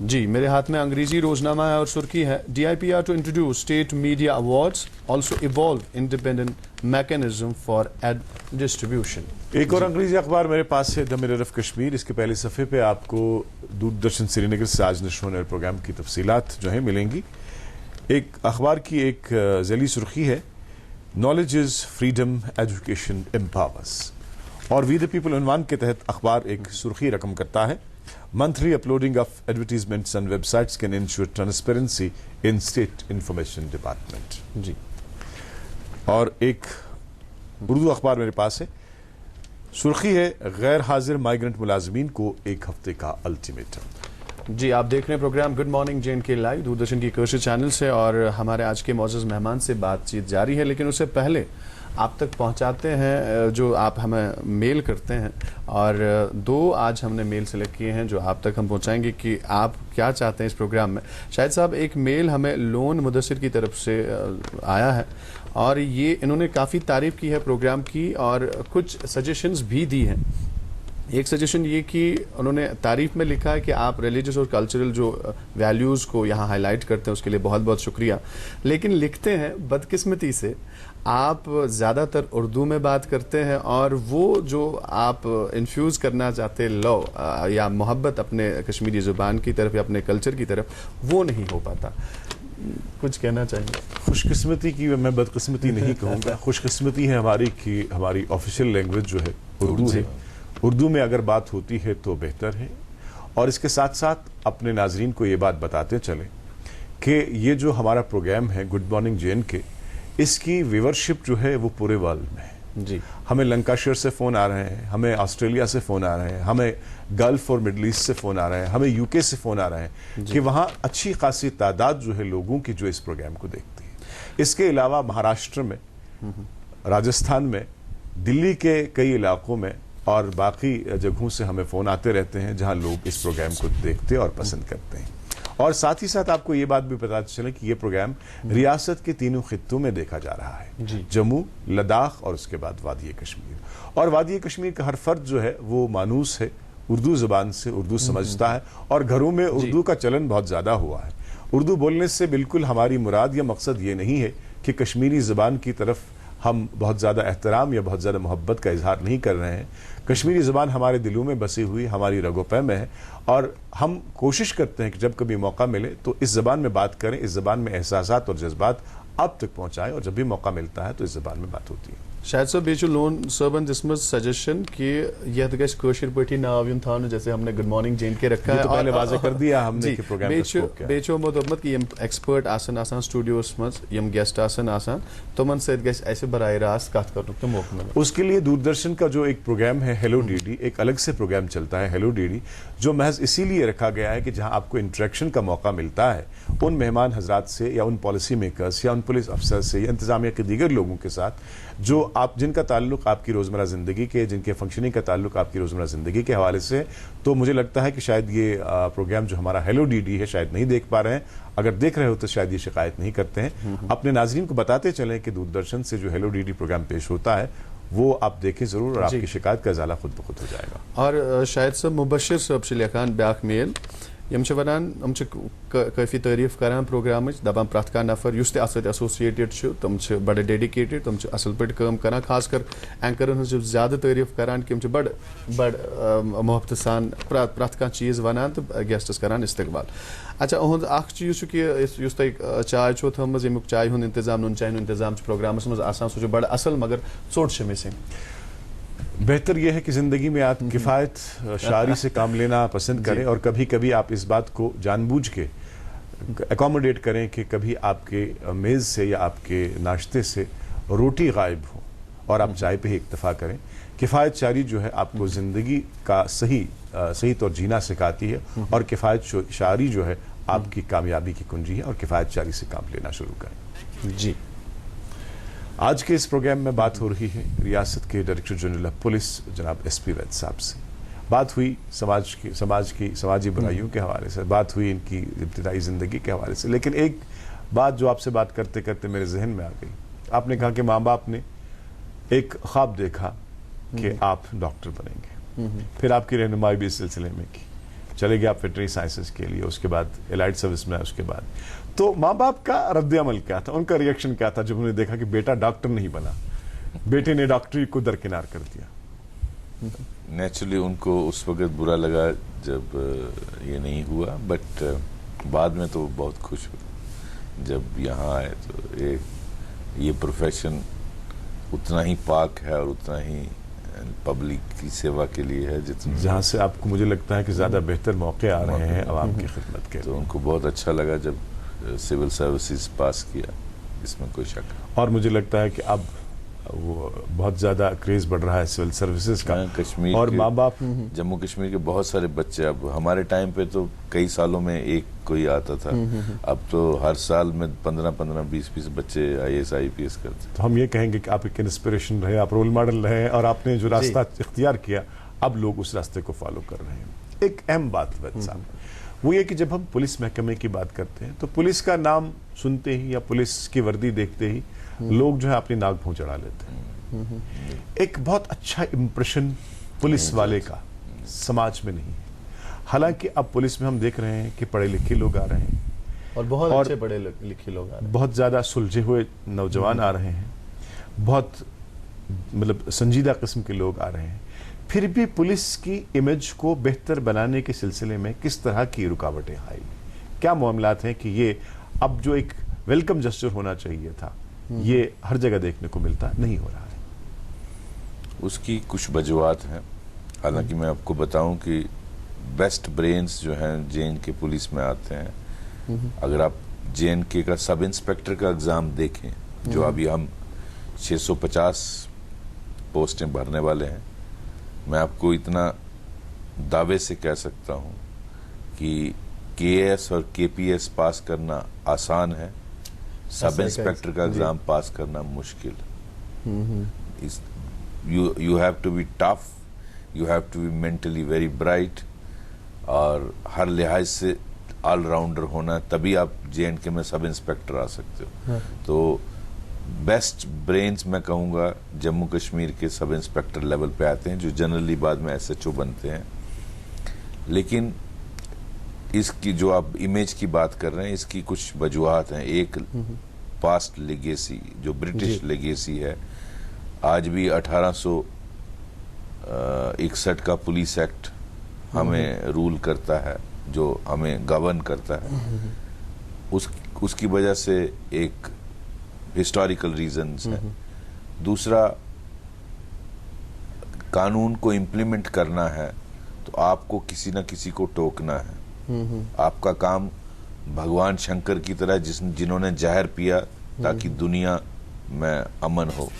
जी, मेरे हाथ में अंग्रेजी रोजनामा है और सुर्खी है, DIPR to introduce state media awards, also evolve independent mechanism for ad distribution. एक और अंग्रेजी अखबार मेरे पास है, द मिरर ऑफ कश्मीर। इसके पहले सफ़े पे आपको दूरदर्शन श्रीनगर से आज नश्र होने वाले प्रोग्राम की तफसीलात जो है मिलेंगी। एक अखबार की एक ज़ैली सुर्खी है, knowledge is freedom education empowers, और वी द पीपल उन्वान के तहत अखबार एक सुर्खी रकम करता है, monthly uploading of advertisements on websites can ensure transparency in state information department। जी, और एक उर्दू अखबार मेरे पास है, सुर्खी है, गैर हाजिर माइग्रेंट मुलाजमीन को 1 हफ्ते का अल्टीमेटम। जी, आप देख रहे हैं program good morning JNK live Doordarshan की कशर चैनल से, और हमारे आज के मौजूद मेहमान से बातचीत जारी है। लेकिन उससे पहले आप तक पहुंचाते हैं जो आप हमें मेल करते हैं, और 2 आज हमने मेल सेलेक्ट किए हैं जो आप तक हम पहुंचाएंगे कि आप क्या चाहते हैं इस प्रोग्राम में। शायद साहब, एक मेल हमें लोन मुदस्सिर की तरफ से आया है और ये इन्होंने काफ़ी तारीफ की है प्रोग्राम की और कुछ सजेशंस भी दी हैं। एक सजेशन ये कि उन्होंने तारीफ में लिखा है कि आप रिलीजियस और कल्चरल जो वैल्यूज़ को यहाँ हाईलाइट करते हैं, उसके लिए बहुत बहुत शुक्रिया। लेकिन लिखते हैं बदकिस्मती से आप ज़्यादातर उर्दू में बात करते हैं और वो जो आप इन्फ्यूज़ करना चाहते लव या मोहब्बत अपने कश्मीरी ज़ुबान की तरफ या अपने कल्चर की तरफ, वो नहीं हो पाता। कुछ कहना चाहिए? खुशकिस्मती की मैं बदकिस्मती नहीं कहूँगा, खुशकिस्मती है हमारी कि हमारी ऑफिशियल लैंग्वेज जो है उर्दू है। उर्दू में अगर बात होती है तो बेहतर है। और इसके साथ साथ अपने नाजरीन को ये बात बताते चलें कि ये जो हमारा प्रोग्राम है गुड मॉर्निंग JNK, इसकी व्यूअरशिप जो है वो पूरे वर्ल्ड में है जी। हमें लंकाशायर से फ़ोन आ रहे हैं, हमें ऑस्ट्रेलिया से फ़ोन आ रहे हैं, हमें गल्फ और मिडल ईस्ट से फ़ोन आ रहे हैं, हमें UK से फ़ोन आ रहे हैं कि वहाँ अच्छी खासी तादाद जो है लोगों की जो इस प्रोग्राम को देखती है। इसके अलावा महाराष्ट्र में, राजस्थान में, दिल्ली के कई इलाकों में और बाकी जगहों से हमें फ़ोन आते रहते हैं जहाँ लोग इस प्रोग्राम को देखते और पसंद करते हैं। और साथ ही साथ आपको ये बात भी पता चले कि ये प्रोग्राम रियासत के तीनों खित्तों में देखा जा रहा है, जम्मू, लद्दाख और उसके बाद वादी कश्मीर। और वादी कश्मीर का हर फर्द जो है वो मानूस है, उर्दू ज़ुबान से उर्दू समझता है और घरों में उर्दू का चलन बहुत ज़्यादा हुआ है। उर्दू बोलने से बिल्कुल हमारी मुराद या मकसद ये नहीं है कि कश्मीरी ज़ुबान की तरफ हम बहुत ज़्यादा एहतराम या बहुत ज़्यादा मोहब्बत का इजहार नहीं कर रहे हैं। कश्मीरी ज़ुबान हमारे दिलों में बसी हुई, हमारी रगोपै में है और हम कोशिश करते हैं कि जब कभी मौका मिले तो इस ज़बान में बात करें, इस ज़बान में एहसासात और जज्बात आप तक पहुँचाएँ और जब भी मौका मिलता है तो इस ज़बान में बात होती है। शायद सर बेचू लोन सरबन दिसम सजेशन कि यह गश कोशिर पटी नाव यम थान जैसे हमने गुड मॉर्निंग JNK रखा है, तो पहले वाज़ेह कर दिया हमने कि प्रोग्राम बेचो मोदमत कि यम एक्सपर्ट आसन आसान स्टूडियोस मज यम गेस्ट आसन आसान तमन सहित गश ऐसे बराह रास्त कत करने का मौका मिले। उसके लिए दूरदर्शन का जो एक प्रोग्राम है हेलो DD, एक अलग से प्रोग्राम चलता है हेलो DD, जो महज इसीलिए रखा गया है कि जहां आपको इंटरेक्शन का मौका मिलता है उन मेहमान हजरात से या उन पॉलिसी मेकर्स या उन पुलिस अफसर से या इंतजामिया के दीगर लोगों के साथ जो आप जिनका ताल्लुक आपकी रोज़मर्रा ज़िंदगी के, जिनके फंक्शनिंग का ताल्लुक आपकी रोज़मर्रा ज़िंदगी के हवाले से। तो मुझे लगता है कि शायद ये प्रोग्राम जो हमारा हेलो DD है शायद नहीं देख पा रहे हैं, अगर देख रहे हो तो शायद ये शिकायत नहीं करते हैं। अपने नाज़रीन को बताते चलें कि दूरदर्शन से जो हेलो DD प्रोग्राम पेश होता है वो आप देखें ज़रूर और आपकी शिकायत का इजाला खुद ब खुद हो जाएगा। और शायद सब मुबशिर सब शलियाखान ब्याक मेल यम वनान हम काफ़ी तारीफ करान प्रोग्राम दपान प्रथ कह नफर युस ते अत एसोसिएटेड तम बड़े डेडिकेटेड, तम असल पे काम करान, खासकर एंकरन ज़्यादा तारीफ करान कि बड़ बड़ मोहब्बत सान प्रथ कह चीज़ वनान तो गेस्टस करान इस्तकबाल। अच्छा उहद अख चीज़ कि युस तुम चाय छो थमज यमुक चाय हुंद इंतजाम नुन चाय इंतजाम प्रोग्रामस मज आसान सो बड़ असल मगर चोट मिसिंग। बेहतर यह है कि ज़िंदगी में आप किफ़ायत शारी से काम लेना पसंद करें और कभी कभी आप इस बात को जानबूझ के एकोमोडेट करें कि कभी आपके मेज़ से या आपके नाश्ते से रोटी गायब हो और आप चाय पे ही इक्तफा करें। किफ़ायत शारी जो है आपको ज़िंदगी का सही तौर जीना सिखाती है और किफ़ायत शारी जो है आपकी कामयाबी की कुंजी है और किफ़ायत शारी से काम लेना शुरू करें। जी, आज के इस प्रोग्राम में बात हो रही है रियासत के डायरेक्टर जनरल ऑफ पुलिस जनाब SP वैद साहब से। बात हुई समाजी बुराइयों के हवाले से, बात हुई इनकी इब्तिदाई ज़िंदगी के हवाले से। लेकिन एक बात जो आपसे बात करते करते मेरे जहन में आ गई, आपने कहा कि माँ बाप ने एक ख्वाब देखा कि आप डॉक्टर बनेंगे, फिर आपकी रहनुमाई भी इस सिलसिले में की, चले गए आप वेटरनरी साइंसेज के लिए, उसके बाद एलाइड सर्विस में, उसके बाद तो माँ बाप का रद्द-ए-अमल क्या था, उनका रिएक्शन क्या था जब उन्होंने देखा कि बेटा डॉक्टर नहीं बना, बेटे ने डॉक्टरी को दरकिनार कर दिया? नेचुरली उनको उस वक्त बुरा लगा जब ये नहीं हुआ, बट बाद में तो बहुत खुश हुए जब यहाँ आए। तो ये प्रोफेशन उतना ही पाक है और उतना ही पब्लिक की सेवा के लिए है जितना जहाँ से आपको मुझे लगता है कि ज़्यादा बेहतर मौके आ रहे हैं आवाम की खिदमत के। तो उनको बहुत अच्छा लगा जब सिविल सर्विसेज पास किया, इसमें कोई शक नहीं। और मुझे लगता है कि अब वो बहुत ज़्यादा क्रेज़ बढ़ रहा है सिविल सर्विसेज का। कश्मीर और माँ बाप जम्मू कश्मीर के बहुत सारे बच्चे, अब हमारे टाइम पे तो कई सालों में एक कोई आता था, अब तो हर साल में 15-20 बच्चे IAS IPS करते। तो हम ये कहेंगे कि आप एक इंस्पिरेशन रहे, आप रोल मॉडल रहे और आपने जो रास्ता इख्तियार किया अब लोग उस रास्ते को फॉलो कर रहे हैं। एक अहम बात वैद साहब वो ये कि जब हम पुलिस महकमे की बात करते हैं तो पुलिस का नाम सुनते ही या पुलिस की वर्दी देखते ही लोग जो है अपनी नाक भौं चढ़ा लेते हैं। एक बहुत अच्छा इंप्रेशन पुलिस वाले का समाज में नहीं है। हालांकि अब पुलिस में हम देख रहे हैं कि पढ़े लिखे लोग आ रहे हैं और बहुत अच्छे पढ़े लिखे लोग आ रहे हैं, बहुत ज़्यादा सुलझे हुए नौजवान आ रहे हैं, बहुत मतलब संजीदा किस्म के लोग आ रहे हैं। फिर भी पुलिस की इमेज को बेहतर बनाने के सिलसिले में किस तरह की रुकावटें आई, क्या मामलात हैं कि ये अब जो एक वेलकम जेस्चर होना चाहिए था ये हर जगह देखने को मिलता नहीं हो रहा है? उसकी कुछ वजूहत हैं। हालांकि मैं आपको बताऊं कि बेस्ट ब्रेन्स जो हैं JNK पुलिस में आते हैं। अगर आप JNK का सब इंस्पेक्टर का एग्ज़ाम देखें, जो अभी हम 650 पोस्टें भरने वाले हैं, मैं आपको इतना दावे से कह सकता हूं कि KS और KPS पास करना आसान है, सब इंस्पेक्टर का एग्ज़ाम पास करना मुश्किल। You have to be tough, you have to be mentally very bright, और हर लिहाज से ऑलराउंडर होना, तभी आप JNK में सब इंस्पेक्टर आ सकते हो। तो बेस्ट ब्रेन्स मैं कहूँगा जम्मू कश्मीर के सब इंस्पेक्टर लेवल पे आते हैं, जो जनरली बाद में SHO बनते हैं। लेकिन इसकी जो आप इमेज की बात कर रहे हैं, इसकी कुछ वजूहत हैं। एक पास्ट लेगेसी, जो ब्रिटिश लेगेसी है, आज भी 1861 का पुलिस एक्ट हमें रूल करता है, जो हमें गवर्न करता है। उसकी वजह से एक हिस्टोरिकल रीजंस है। दूसरा, कानून को इम्प्लीमेंट करना है तो आपको किसी न किसी को टोकना है। आपका काम भगवान शंकर की तरह जिन्होंने जहर पिया ताकि दुनिया में अमन हो,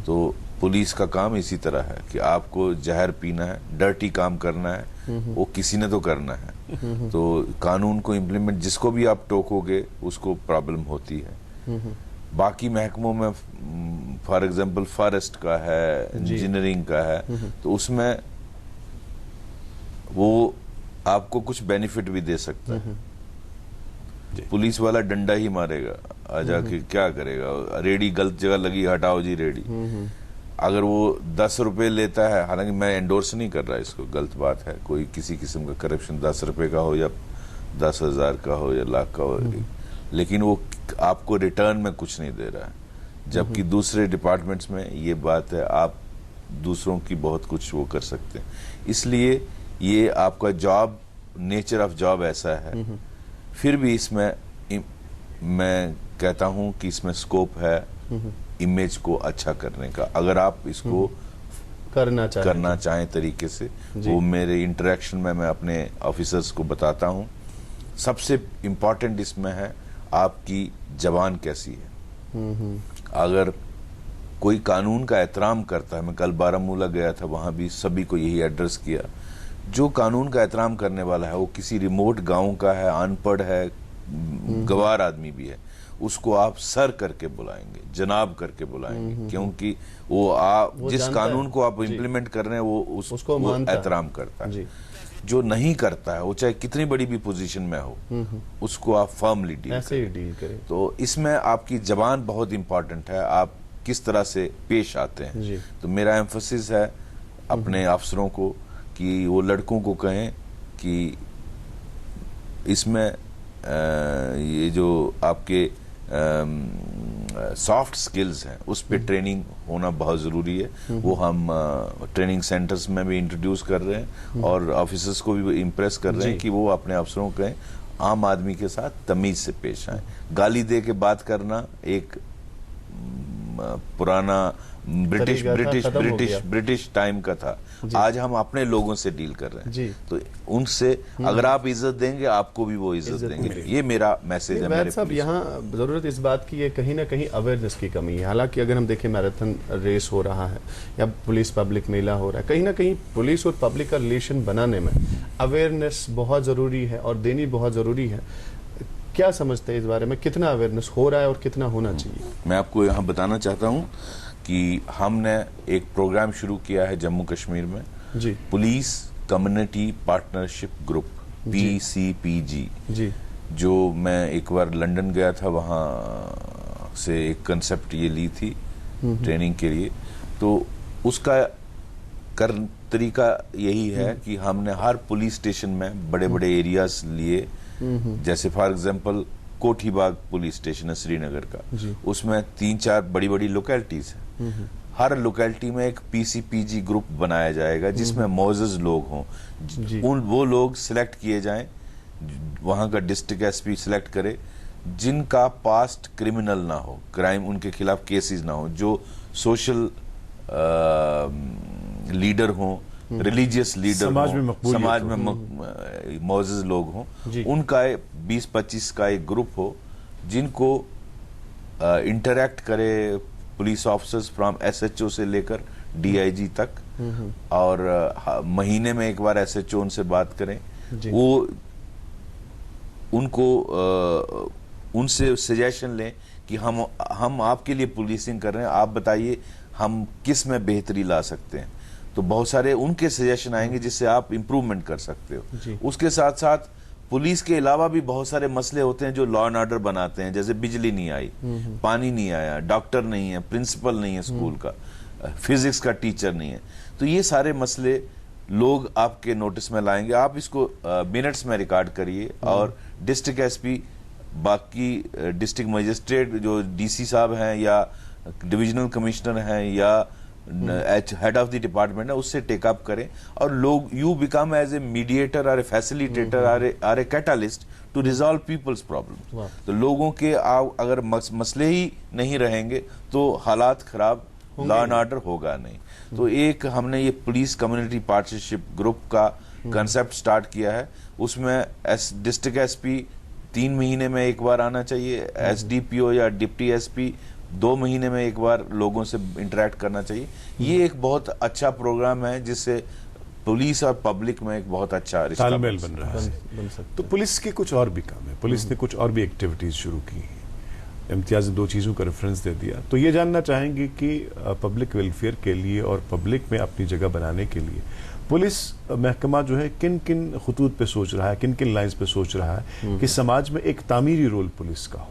तो पुलिस का काम इसी तरह है कि आपको जहर पीना है, डर्टी काम करना है, वो किसी ने तो करना है। तो कानून को इम्प्लीमेंट, जिसको भी आप टोकोगे उसको प्रॉब्लम होती है। बाकी महकमों में फॉर एग्जांपल फॉरेस्ट का है, इंजीनियरिंग का है, तो उसमें वो आपको कुछ बेनिफिट भी दे सकता है। पुलिस वाला डंडा ही मारेगा, आ जाके क्या करेगा, रेडी गलत जगह लगी, हटाओ जी रेडी। अगर वो 10 रुपए लेता है, हालांकि मैं एंडोर्स नहीं कर रहा इसको, गलत बात है, कोई किसी किस्म का करप्शन 10 रुपए का हो या 10,000 का हो या लाख का हो, लेकिन वो आपको रिटर्न में कुछ नहीं दे रहा है। जबकि दूसरे डिपार्टमेंट्स में ये बात है, आप दूसरों की बहुत कुछ वो कर सकते हैं। इसलिए ये आपका जॉब, नेचर ऑफ जॉब ऐसा है। फिर भी इसमें मैं कहता हूं कि इसमें स्कोप है इमेज को अच्छा करने का, अगर आप इसको करना चाहें तरीके से। वो मेरे इंटरेक्शन में मैं अपने ऑफिसर्स को बताता हूं। सबसे इम्पोर्टेंट इसमें है आपकी जबान कैसी है। अगर कोई कानून का एहतराम करता है, मैं कल बारामूला गया था, वहां भी सभी को यही एड्रेस किया, जो कानून का एहतराम करने वाला है, वो किसी रिमोट गांव का है, अनपढ़ है, गवार आदमी भी है, उसको आप सर करके बुलाएंगे, जनाब करके बुलाएंगे, क्योंकि वो जिस कानून को आप इम्प्लीमेंट कर रहे हैं वो उसको एहतराम करता है। जो नहीं करता है, वो चाहे कितनी बड़ी भी पोजीशन में हो, उसको आप फर्मली डील करें। तो इसमें आपकी जबान बहुत इंपॉर्टेंट है, आप किस तरह से पेश आते हैं। तो मेरा एम्फसिस है अपने अफसरों को कि वो लड़कों को कहें कि इसमें ये जो आपके सॉफ्ट स्किल्स हैं उस पे ट्रेनिंग होना बहुत ज़रूरी है। वो हम ट्रेनिंग सेंटर्स में भी इंट्रोड्यूस कर रहे हैं और ऑफिसर्स को भी इम्प्रेस कर रहे हैं कि वो अपने अफसरों के आम आदमी के साथ तमीज से पेश आए। गाली दे के बात करना एक पुराना ब्रिटिश टाइम का था। आज हम अपने लोगों से डील कर रहे हैं, तो उनसे अगर आप इज्जत देंगे आपको भी वो इज्जत देंगे। ये मेरा मैसेज है। मेरे साहब, यहाँ जरूरत इस बात की है, कहीं ना कहीं अवेयरनेस की कमी है। हालांकि अगर हम देखें मैराथन रेस हो रहा है या पुलिस पब्लिक मेला हो रहा है, कहीं ना कहीं पुलिस और पब्लिक का रिलेशन बनाने में अवेयरनेस बहुत जरूरी है और देनी बहुत जरूरी है। क्या समझते हैं इस बारे में, कितना अवेयरनेस हो रहा है और कितना होना चाहिए? मैं आपको यहाँ बताना चाहता हूँ कि हमने एक प्रोग्राम शुरू किया है जम्मू कश्मीर में, police community partnership group, PCPG, जो मैं एक बार लंदन गया था, वहाँ से एक कंसेप्ट ये ली थी ट्रेनिंग के लिए। तो उसका तरीका यही है कि हमने हर पुलिस स्टेशन में बड़े बड़े एरियाज लिए, जैसे for example Kothibagh police station है श्रीनगर का, उसमें 3-4 बड़ी बड़ी लोकेलिटीज है। हर लोकेलिटी में एक पीसीपीजी ग्रुप बनाया जाएगा जिसमें मौजूद लोग हों, वो लोग सिलेक्ट किए जाएं, वहां का डिस्ट्रिक्ट एसपी सिलेक्ट करे जिनका पास्ट क्रिमिनल ना हो, क्राइम उनके खिलाफ केसेस ना हो, जो सोशल लीडर हों, रिलीजियस लीडर समाज में मौजूद लोग हों, उनका 20-25 का एक ग्रुप हो जिनको इंटरैक्ट करे पुलिस ऑफिसर्स फ्रॉम एसएचओ से लेकर डीआईजी तक, और महीने में एक बार एसएचओ उनसे बात करें, वो उनको उनसे सजेशन लें कि हम आपके लिए पुलिसिंग कर रहे हैं, आप बताइए हम किस में बेहतरी ला सकते हैं। तो बहुत सारे उनके सजेशन आएंगे जिससे आप इम्प्रूवमेंट कर सकते हो। उसके साथ साथ पुलिस के अलावा भी बहुत सारे मसले होते हैं जो लॉ एंड ऑर्डर बनाते हैं, जैसे बिजली नहीं आई, पानी नहीं आया, डॉक्टर नहीं है, प्रिंसिपल नहीं है स्कूल का, फिजिक्स का टीचर नहीं है। तो ये सारे मसले लोग आपके नोटिस में लाएंगे, आप इसको मिनट्स में रिकॉर्ड करिए, और डिस्ट्रिक्ट एसपी, बाकी डिस्ट्रिक्ट मजिस्ट्रेट जो डीसी साहब हैं या डिविजनल कमिश्नर हैं या हेड ऑफ द डिपार्टमेंट है, उससे टेकअप करें, और लोग you become as a mediator और ए फैसिलिटेटर और a catalyst to resolve people's problem. तो लोगों के अगर मसले ही नहीं रहेंगे तो हालात खराब, लॉ एंड ऑर्डर होगा नहीं। तो एक हमने ये पुलिस कम्युनिटी पार्टनरशिप ग्रुप का कंसेप्ट स्टार्ट किया है, उसमें डिस्ट्रिक्ट एसपी 3 महीने में एक बार आना चाहिए, एसडीपीओ या डिप्टी एसपी 2 महीने में एक बार लोगों से इंटरेक्ट करना चाहिए। ये एक बहुत अच्छा प्रोग्राम है जिससे पुलिस और पब्लिक में एक बहुत अच्छा तालमेल बन रहा है। तो पुलिस के कुछ और भी काम है, पुलिस ने कुछ और भी एक्टिविटीज शुरू की हैं। इम्तियाज ने 2 चीज़ों का रेफरेंस दे दिया, तो ये जानना चाहेंगे कि पब्लिक वेलफेयर के लिए और पब्लिक में अपनी जगह बनाने के लिए पुलिस महकमा जो है किन किन खतूत पे सोच रहा है, किन किन लाइन्स पे सोच रहा है कि समाज में एक तामीरी रोल पुलिस का हो,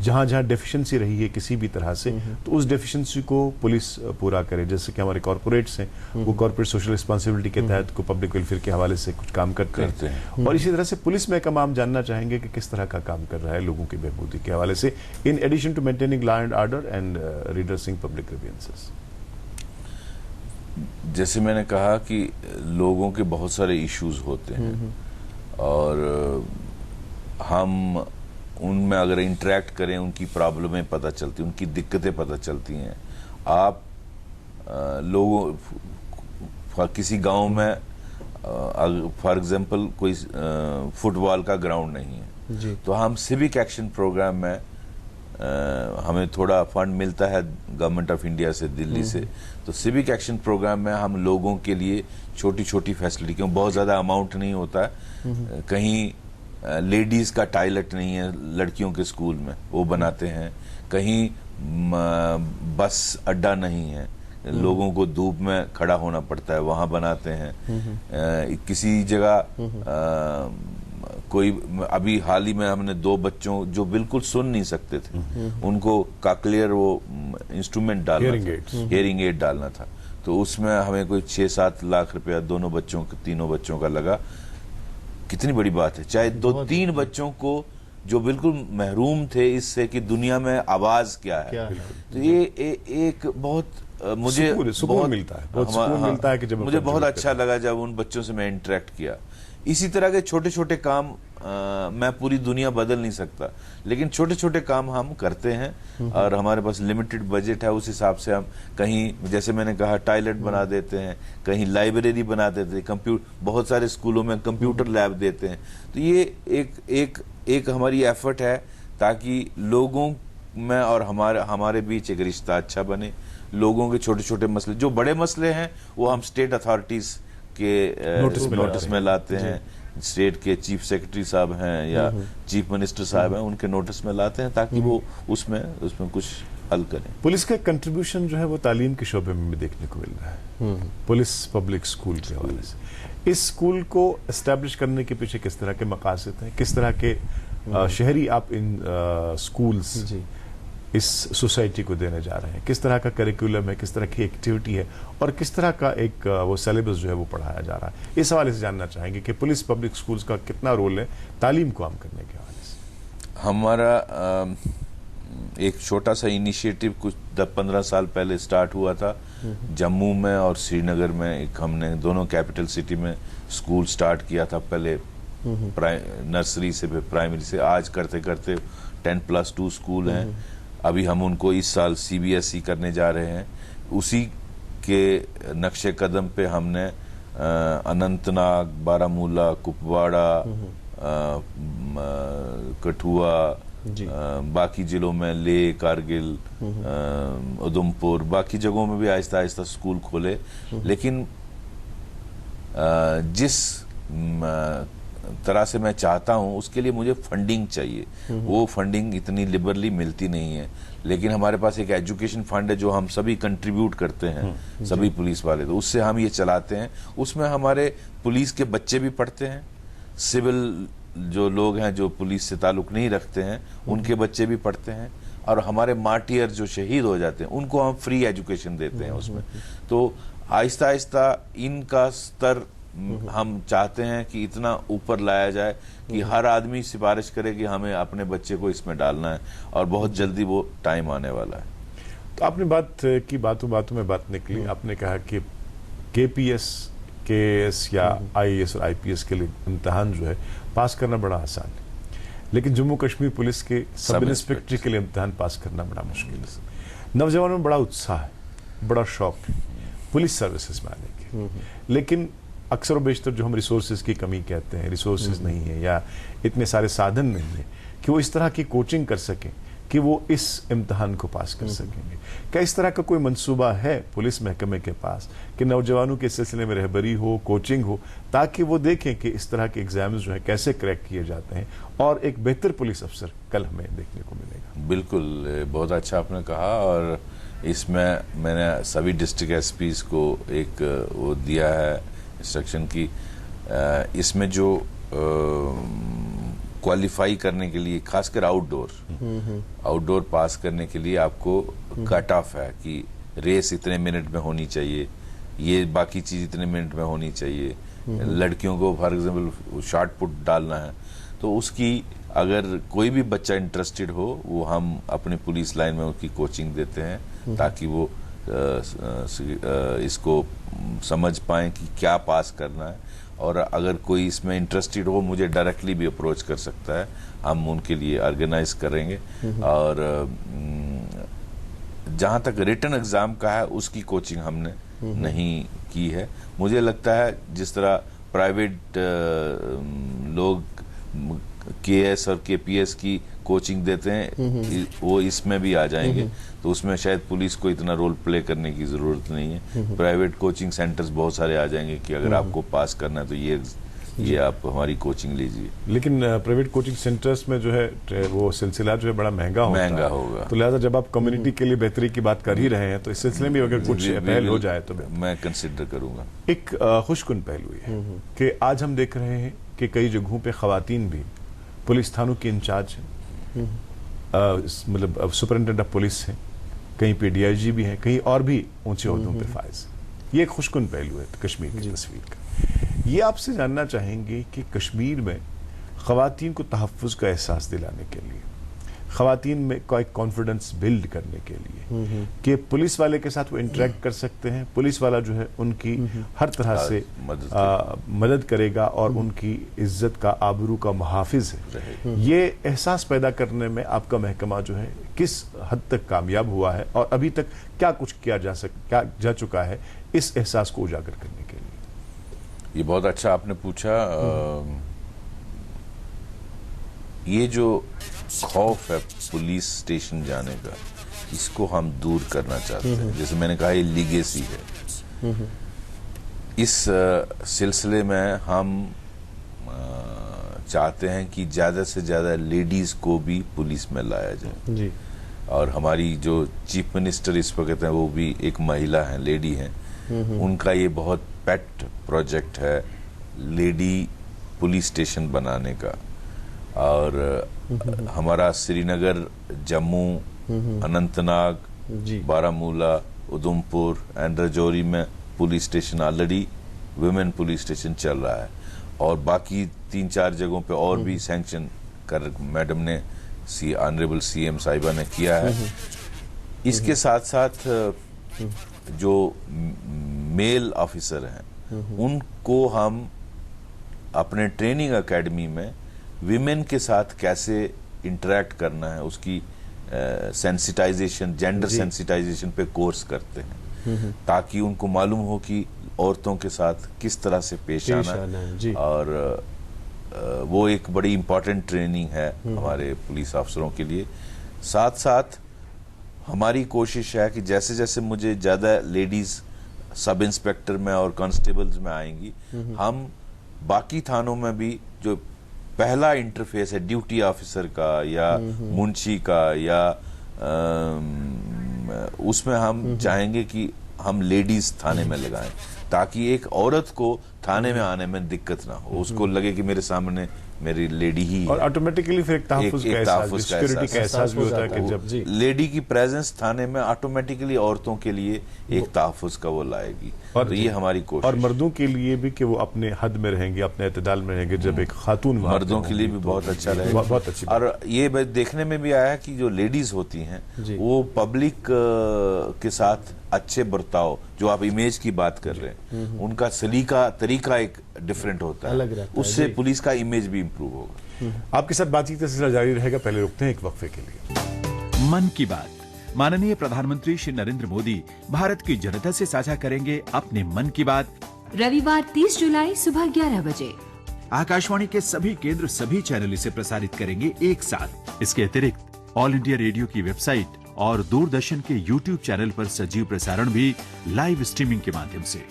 जहां जहां डेफिशिएंसी रही है किसी भी तरह से, तो उस डेफिशिएंसी को पुलिस पूरा करे। जैसे कि हमारे कॉर्पोरेट्स हैं, वो कॉर्पोरेट सोशल रिस्पांसिबिलिटी के तहत को पब्लिक वेलफेयर के हवाले से कुछ काम करते हैं। और इसी तरह से पुलिस महकमा हम जानना चाहेंगे कि किस तरह का काम कर रहा है लोगों की बहबूदी के हवाले से, in addition to maintaining law and order and redressing public grievances. जैसे मैंने कहा कि लोगों के बहुत सारे इश्यूज होते हैं, और हम उनमें अगर इंटरेक्ट करें, उनकी प्रॉब्लमें पता चलती, उनकी दिक्कतें पता चलती हैं। आप लोगों किसी गांव में फॉर एग्जांपल कोई फुटबॉल का ग्राउंड नहीं है, तो हम सिविक एक्शन प्रोग्राम में हमें थोड़ा फंड मिलता है गवर्नमेंट ऑफ इंडिया से, दिल्ली से, तो सिविक एक्शन प्रोग्राम में हम लोगों के लिए छोटी छोटी फैसिलिटी, क्यों बहुत ज्यादा अमाउंट नहीं होता है, कहीं लेडीज का टॉयलेट नहीं है लड़कियों के स्कूल में, वो बनाते हैं, कहीं बस अड्डा नहीं है, लोगों को धूप में खड़ा होना पड़ता है, वहां बनाते हैं। किसी जगह कोई, अभी हाल ही में हमने 2 बच्चों जो बिल्कुल सुन नहीं सकते थे, उनको काकलियर वो इंस्ट्रूमेंट डालना था, हियरिंग एड डालना था, तो उसमें हमें कोई 6-7 लाख रुपया दोनों बच्चों, तीनों बच्चों का लगा। कितनी बड़ी बात है, चाहे 2-3 बच्चों को जो बिल्कुल महरूम थे इससे कि दुनिया में आवाज क्या है। तो ये एक बहुत मुझे सुकून मिलता है, बहुत सुकून मिलता है कि जब मुझे बहुत अच्छा लगा जब उन बच्चों से मैं इंटरेक्ट किया। इसी तरह के छोटे छोटे काम, मैं पूरी दुनिया बदल नहीं सकता, लेकिन छोटे छोटे काम हम करते हैं, और हमारे पास लिमिटेड बजट है, उस हिसाब से हम कहीं, जैसे मैंने कहा, टॉयलेट बना देते हैं, कहीं लाइब्रेरी बना देते हैं, बहुत सारे स्कूलों में कंप्यूटर लैब देते हैं। तो ये एक हमारी एफर्ट है ताकि लोगों में और हमारे बीच एक रिश्ता अच्छा बने। लोगों के छोटे छोटे मसले, जो बड़े मसले हैं, वो हम स्टेट अथॉरिटीज के नोटिस में लाते हैं, स्टेट के चीफ सेक्रेटरी साहब हैं या चीफ मिनिस्टर साहब हैं, उनके नोटिस में लाते हैं, ताकि वो उसमें कुछ हल करें। पुलिस का कंट्रीब्यूशन जो है वो तालीम के शोबे में भी देखने को मिल रहा है। पुलिस पब्लिक स्कूल के हवाले से इस स्कूल को एस्टैब्लिश करने के पीछे किस तरह के मकासद हैं, किस तरह के शहरी आप इन स्कूल्स इस सोसाइटी को देने जा रहे हैं, किस तरह का करिकुलम है, किस तरह की एक्टिविटी है और किस तरह का एक वो सिलेबस जो है वो पढ़ाया जा रहा है। इस हवाले से जानना चाहेंगे कि पुलिस पब्लिक स्कूल्स का कितना रोल है तालीम को आम करने के हवाले से। हमारा एक छोटा सा इनिशिएटिव कुछ 10-15 साल पहले स्टार्ट हुआ था जम्मू में और श्रीनगर में। एक हमने दोनों कैपिटल सिटी में स्कूल स्टार्ट किया था, पहले नर्सरी से फिर प्राइमरी से, आज करते करते 10+2 स्कूल हैं। अभी हम उनको इस साल CBSE करने जा रहे हैं। उसी के नक्शे कदम पे हमने अनंतनाग, बारामूला, कुपवाड़ा, कठुआ, बाकी जिलों में लेह, कारगिल, उधमपुर, बाकी जगहों में भी आहिस्ता आहिस्ता स्कूल खोले। लेकिन जिस तरह से मैं चाहता हूं उसके लिए मुझे फंडिंग चाहिए। वो फंडिंग इतनी लिबरली मिलती नहीं है। लेकिन हमारे पास एक एजुकेशन फंड है जो हम सभी कंट्रीब्यूट करते हैं, सभी पुलिस वाले, तो उससे हम ये चलाते हैं। उसमें हमारे पुलिस के बच्चे भी पढ़ते हैं, सिविल जो लोग हैं जो पुलिस से ताल्लुक नहीं रखते हैं उनके बच्चे भी पढ़ते हैं, और हमारे मार्टियर जो शहीद हो जाते हैं उनको हम फ्री एजुकेशन देते हैं उसमें। तो आहिस्ता आहिस्ता इनका स्तर हम चाहते हैं कि इतना ऊपर लाया जाए कि हर आदमी सिफारिश करे कि हमें अपने बच्चे को इसमें डालना है, और बहुत जल्दी वो टाइम आने वाला है। तो आपने बात की, बातों बातों में बात निकली, आपने कहा कि KPS, KS या IAS और IPS के लिए इम्तिहान जो है पास करना बड़ा आसान है, लेकिन जम्मू कश्मीर पुलिस के सब इंस्पेक्टर के लिए इम्तिहान पास करना बड़ा मुश्किल है। नौजवानों में बड़ा उत्साह है, बड़ा शौक है पुलिस सर्विसेज में आने के, लेकिन अक्सर और बेशतर जो हम रिसोर्सेज की कमी कहते हैं, रिसोर्सेज नहीं है या इतने सारे साधन नहीं है कि वो इस तरह की कोचिंग कर सकें कि वो इस इम्तिहान को पास कर सकेंगे। क्या इस तरह का कोई मंसूबा है पुलिस महकमे के पास कि नौजवानों के सिलसिले में रहबरी हो, कोचिंग हो, ताकि वो देखें कि इस तरह के एग्जाम्स जो है कैसे क्रैक किए जाते हैं और एक बेहतर पुलिस अफसर कल हमें देखने को मिलेगा? बिल्कुल, बहुत अच्छा आपने कहा। और इसमें मैंने सभी डिस्ट्रिक्ट SPs को एक वो दिया है इंस्ट्रक्शन की, इसमें जो क्वालिफाई करने के लिए, खासकर आउटडोर पास करने के लिए आपको कट ऑफ है कि रेस इतने मिनट में होनी चाहिए, ये बाकी चीज इतने मिनट में होनी चाहिए। लड़कियों को फॉर एग्जाम्पल शॉर्ट पुट डालना है, तो उसकी अगर कोई भी बच्चा इंटरेस्टेड हो वो हम अपने पुलिस लाइन में उसकी कोचिंग देते हैं ताकि वो इसको समझ पाएं कि क्या पास करना है। और अगर कोई इसमें इंटरेस्टेड हो मुझे डायरेक्टली भी अप्रोच कर सकता है, हम उनके लिए ऑर्गेनाइज करेंगे। और जहां तक रिटन एग्जाम का है उसकी कोचिंग हमने नहीं की है। मुझे लगता है जिस तरह प्राइवेट लोग KS और KPS की कोचिंग देते हैं वो इसमें भी आ जाएंगे, तो उसमें शायद पुलिस को इतना रोल प्ले करने की जरूरत नहीं है। प्राइवेट कोचिंग सेंटर्स बहुत सारे आ जाएंगे कि अगर आपको पास करना है तो ये आप हमारी कोचिंग लीजिए। लेकिन प्राइवेट कोचिंग सेंटर्स में जो है वो सिलसिला जो है बड़ा महंगा होगा, तो लिहाजा जब आप कम्युनिटी के लिए बेहतरी की बात कर ही रहे हैं तो इस सिलसिले में अगर कुछ पहल हो जाए तो मैं कंसिडर करूंगा। एक खुशकुन पहलू है कि आज हम देख रहे हैं कि कई जगहों पे खवातीन भी पुलिस थानों की इंचार्ज हैं, मतलब सुपरिटेंडेंट ऑफ पुलिस हैं, कहीं पे DIG भी हैं, कहीं और भी ऊंचे ओहदों पे फाइज। ये एक खुशकुन पहलू है कश्मीर की तस्वीर का। ये आपसे जानना चाहेंगे कि कश्मीर में खवातीन को तहफ़्फ़ुज़ का एहसास दिलाने के लिए, खवातीन में का एक कॉन्फिडेंस बिल्ड करने के लिए कि पुलिस वाले के साथ वो इंटरेक्ट कर सकते हैं, पुलिस वाला जो है उनकी हर तरह से मदद करेगा और उनकी इज्जत का, आबरू का मुहाफिज है। ये एहसास पैदा करने में आपका महकमा जो है किस हद तक कामयाब हुआ है और अभी तक क्या कुछ किया जा चुका है इस एहसास को उजागर करने के लिए? ये बहुत अच्छा आपने पूछा। ये जो खौफ है पुलिस स्टेशन जाने का, इसको हम दूर करना चाहते हैं। जैसे मैंने कहा ये लीगेसी है। इस सिलसिले में हम चाहते हैं कि ज्यादा से ज्यादा लेडीज को भी पुलिस में लाया जाए जी। और हमारी जो चीफ मिनिस्टर इस वक्त हैं वो भी एक महिला हैं, लेडी हैं। उनका ये बहुत पेट प्रोजेक्ट है लेडी पुलिस स्टेशन बनाने का। और हमारा श्रीनगर, जम्मू अनंतनाग, बारामूला, उधमपुर एंड राजौरी में police station already women police station चल रहा है, और बाकी 3-4 जगहों पे और भी सैंक्शन कर मैडम ने ऑनरेबल सीएम साहिबा ने किया है। इसके साथ साथ जो मेल ऑफिसर हैं उनको हम अपने ट्रेनिंग एकेडमी में विमेन के साथ कैसे इंटरेक्ट करना है उसकी सेंसिटाइजेशन, जेंडर सेंसिटाइजेशन पे कोर्स करते हैं, ताकि उनको मालूम हो कि औरतों के साथ किस तरह से पेश आना है। और वो एक बड़ी इंपॉर्टेंट ट्रेनिंग है हमारे पुलिस अफसरों के लिए। साथ साथ हमारी कोशिश है कि जैसे जैसे मुझे ज्यादा लेडीज सब इंस्पेक्टर में और कांस्टेबल्स में आएंगी, हम बाकी थानों में भी जो पहला इंटरफेस है ड्यूटी ऑफिसर का या मुंशी का या उसमें हम चाहेंगे कि हम लेडीज थाने में लगाएं, ताकि एक औरत को थाने में आने में दिक्कत ना हो, उसको लगे कि मेरे सामने मेरी लेडी ही और ऑटोमेटिकली फिर एक तहफ्फुज़ का एहसास, सिक्योरिटी का एहसास भी होता है कि जब लेडी की प्रेजेंस थाने में ऑटोमेटिकली औरतों के लिए एक तहफ्फुज़ का वो लाएगी। और तो ये हमारी कोशिश, और मर्दों के लिए भी कि वो अपने हद में रहेंगे, अपने एतदाल में रहेंगे। जब एक खातून मर्दों के लिए भी बहुत अच्छा रहेगा, बहुत अच्छी। और ये देखने में भी आया है कि जो लेडीज होती हैं वो पब्लिक के साथ अच्छे बर्ताव, जो आप इमेज की बात कर रहे हैं, उनका सलीका तरीका एक डिफरेंट होता है, उससे पुलिस का इमेज भी इंप्रूव होगा। आपके साथ बातचीत का सिलसिला जारी रहेगा, पहले रुकते हैं एक वक्फे के लिए। मन की बात, माननीय प्रधानमंत्री श्री नरेंद्र मोदी भारत की जनता से साझा करेंगे अपने मन की बात। रविवार 30 जुलाई सुबह 11 बजे आकाशवाणी के सभी केंद्र सभी चैनल इसे प्रसारित करेंगे एक साथ। इसके अतिरिक्त ऑल इंडिया रेडियो की वेबसाइट और दूरदर्शन के YouTube चैनल पर सजीव प्रसारण भी लाइव स्ट्रीमिंग के माध्यम से।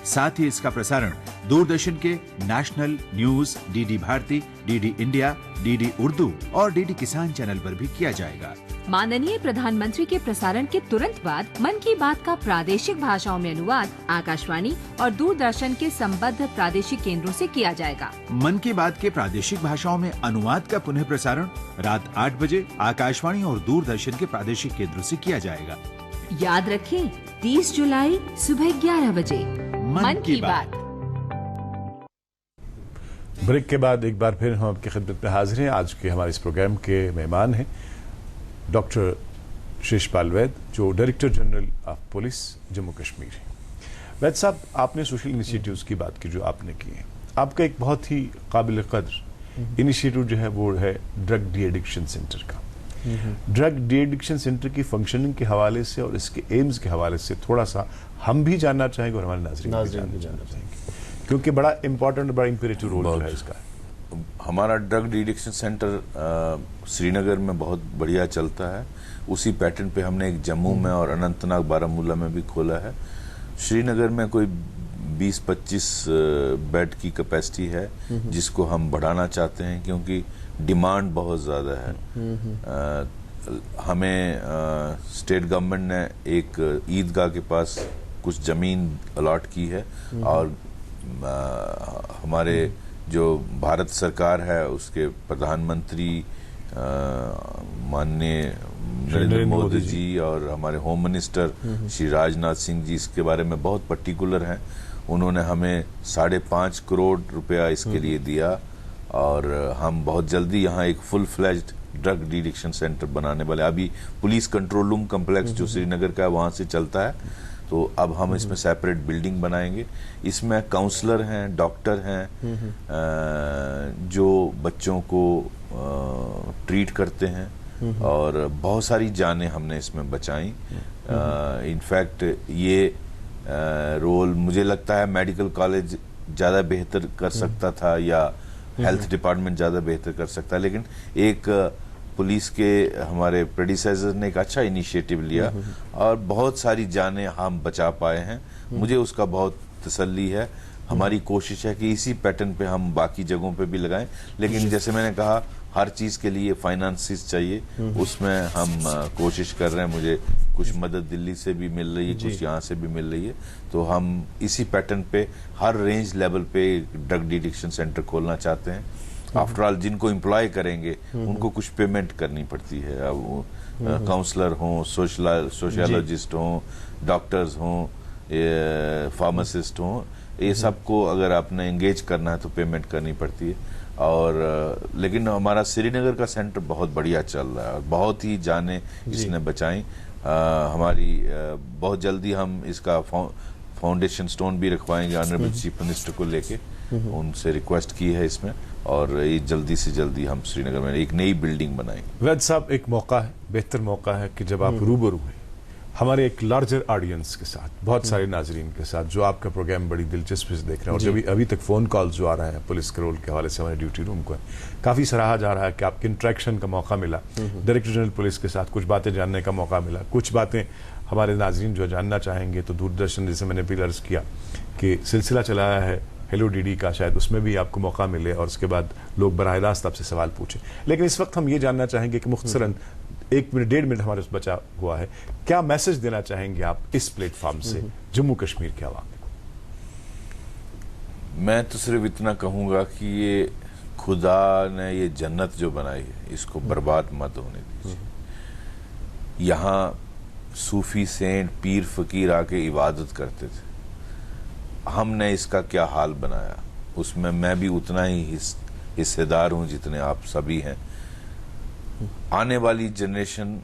साथ ही इसका प्रसारण दूरदर्शन के national news, DD Bharati, DD India, DD Urdu और डीडी किसान चैनल पर भी किया जाएगा। माननीय प्रधानमंत्री के प्रसारण के तुरंत बाद मन की बात का प्रादेशिक भाषाओं में अनुवाद आकाशवाणी और दूरदर्शन के संबद्ध प्रादेशिक केंद्रों से किया जाएगा। मन की बात के प्रादेशिक भाषाओं में अनुवाद का पुनः प्रसारण रात 8 बजे आकाशवाणी और दूरदर्शन के प्रादेशिक केंद्रों से किया जाएगा। याद रखें, 30 जुलाई सुबह 11 बजे मन की बात। ब्रेक के बाद एक बार फिर हम आपकी खिदमत में हाजिर हैं। आज के हमारे इस प्रोग्राम के मेहमान हैं डॉक्टर शिशपाल वैद, जो director general of police Jammu Kashmir है। वैद साहब, आपने सोशल इनिशिएटिव्स की बात की जो आपने की है। आपका एक बहुत ही काबिल कदर इनिशिएटिव जो है वो है ड्रग डी एडिक्शन सेंटर का। ड्रग डी एडिक्शन सेंटर की फंक्शनिंग के हवाले से और इसके एम्स के हवाले से थोड़ा सा हम भी जानना चाहेंगे और हमारे नाज़रीन भी जानना चाहेंगे, क्योंकि बड़ा इंपॉर्टेंट, बड़ा इंपेरेटिव रोल है इसका। हमारा drug de addiction centre Srinagar में बहुत बढ़िया चलता है। उसी पैटर्न पे हमने एक जम्मू में और अनंतनाग, बारामूला में भी खोला है। श्रीनगर में कोई 20-25 बेड की कैपेसिटी है, जिसको हम बढ़ाना चाहते हैं क्योंकि डिमांड बहुत ज़्यादा है। हमें स्टेट गवर्नमेंट ने एक ईदगाह के पास कुछ ज़मीन अलॉट की है, और हमारे जो भारत सरकार है उसके प्रधानमंत्री माननीय नरेंद्र मोदी जी और हमारे होम मिनिस्टर श्री राजनाथ सिंह जी इसके बारे में बहुत पर्टिकुलर हैं। उन्होंने हमें 5.5 करोड़ रुपया इसके लिए दिया, और हम बहुत जल्दी यहाँ एक full fledged drug de addiction centre बनाने वाले। अभी पुलिस कंट्रोल रूम कम्प्लेक्स जो श्रीनगर का है वहाँ से चलता है, तो अब हम इसमें सेपरेट बिल्डिंग बनाएंगे। इसमें काउंसलर हैं, डॉक्टर हैं, जो बच्चों को ट्रीट करते हैं, और बहुत सारी जानें हमने इसमें बचाई। इनफैक्ट ये रोल मुझे लगता है मेडिकल कॉलेज ज़्यादा बेहतर कर सकता था या हेल्थ डिपार्टमेंट ज़्यादा बेहतर कर सकता है, लेकिन एक पुलिस के हमारे प्रेडिसेसर ने एक अच्छा इनिशिएटिव लिया और बहुत सारी जानें हम बचा पाए हैं। मुझे उसका बहुत तसल्ली है। हमारी कोशिश है कि इसी पैटर्न पे हम बाकी जगहों पे भी लगाएं, लेकिन जैसे मैंने कहा हर चीज़ के लिए फाइनेंसिस चाहिए, उसमें हम कोशिश कर रहे हैं। मुझे कुछ मदद दिल्ली से भी मिल रही है, कुछ यहाँ से भी मिल रही है, तो हम इसी पैटर्न पे हर रेंज लेवल पे ड्रग डी एडिक्शन सेंटर खोलना चाहते हैं। आफ्टर ऑल जिनको एम्प्लॉय करेंगे उनको कुछ पेमेंट करनी पड़ती है। अब काउंसलर हों, सोशियोलॉजिस्ट हों, डॉक्टर्स हों, फार्मासिस्ट हों, ये सबको अगर आपने एंगेज करना है तो पेमेंट करनी पड़ती है। और लेकिन हमारा श्रीनगर का सेंटर बहुत बढ़िया चल रहा है और बहुत ही जाने इसने बचाई। हमारी बहुत जल्दी हम इसका फाउंडेशन स्टोन भी रखवाएंगे ऑनरेबल चीफ मिनिस्टर को लेके, उनसे रिक्वेस्ट की है इसमें, और ये जल्दी से जल्दी हम श्रीनगर में एक नई बिल्डिंग बनाएंगे। वैद साहब, एक मौका है, बेहतर मौका है कि जब आप रूबरू हैं हमारे एक लार्जर ऑडियंस के साथ, बहुत सारे नाजरीन के साथ जो आपका प्रोग्राम बड़ी दिलचस्पी से देख रहे हैं, और जब अभी तक फोन कॉल जो आ रहे हैं पुलिस के रोल के हवाले से हमारे ड्यूटी रूम को है, काफ़ी सराहा जा रहा है कि आपके इंट्रैक्शन का मौका मिला, डायरेक्टर जनरल पुलिस के साथ कुछ बातें जानने का मौका मिला, कुछ बातें हमारे नाजरीन जो जानना चाहेंगे तो दूरदर्शन, जैसे मैंने भी अर्ज किया कि सिलसिला चलाया है हेलो डीडी का, शायद उसमें भी आपको मौका मिले और उसके बाद लोग बराह रास्त आपसे सवाल पूछें। लेकिन इस वक्त हम ये जानना चाहेंगे कि मुख्तसरन 1 मिनट 1.5 मिनट हमारे बचा हुआ है, क्या मैसेज देना चाहेंगे आप इस प्लेटफॉर्म से जम्मू कश्मीर के अवाम को? मैं तो सिर्फ इतना कहूंगा कि ये खुदा ने ये जन्नत जो बनाई है इसको बर्बाद मत होने दीजिए। यहाँ सूफी सेंट पीर फकीर आके इबादत करते थे, हमने इसका क्या हाल बनाया, उसमें मैं भी उतना ही हिस्सेदार हूं जितने आप सभी हैं। आने वाली जनरेशन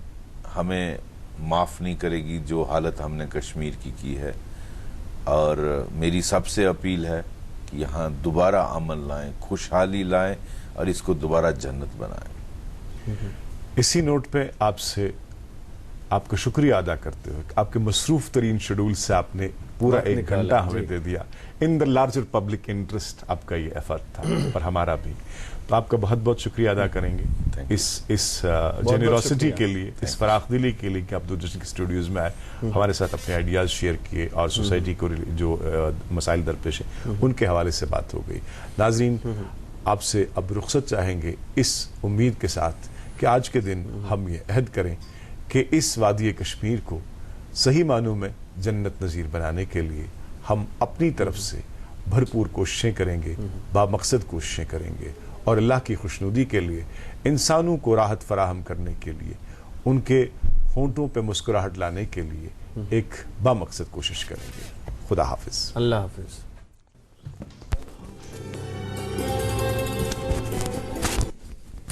हमें माफ नहीं करेगी जो हालत हमने कश्मीर की है, और मेरी सबसे अपील है कि यहाँ दोबारा अमन लाएं, खुशहाली लाएं और इसको दोबारा जन्नत बनाएं। इसी नोट पे आपसे आपका शुक्रिया अदा करते हुए, आपके मसरूफ तरीन शेड्यूल से आपने पूरा 1 घंटा हमें दे दिया, in the larger public interest आपका ये एफर्ट था और हमारा भी, तो आपका बहुत बहुत शुक्रिया अदा करेंगे इस जेनरोसिटी के लिए, इस फराखदिली के लिए कि आप दूरदर्शन के स्टूडियोज में आए, हमारे साथ अपने आइडियाज शेयर किए और सोसाइटी को जो मसाइल दरपेश है उनके हवाले से बात हो गई। नाजरीन, आपसे अब रुखसत चाहेंगे इस उम्मीद के साथ कि आज के दिन हम ये अहद करें कि इस वादी कश्मीर को सही मानों में जन्नत नज़ीर बनाने के लिए हम अपनी तरफ से भरपूर कोशिशें करेंगे, बामकसद कोशिशें करेंगे, और अल्लाह की खुशनुदी के लिए, इंसानों को राहत फराहम करने के लिए, उनके होंठों पे मुस्कुराहट लाने के लिए एक बामकसद कोशिश करेंगे। खुदा हाफिज। अल्लाह हाफिज।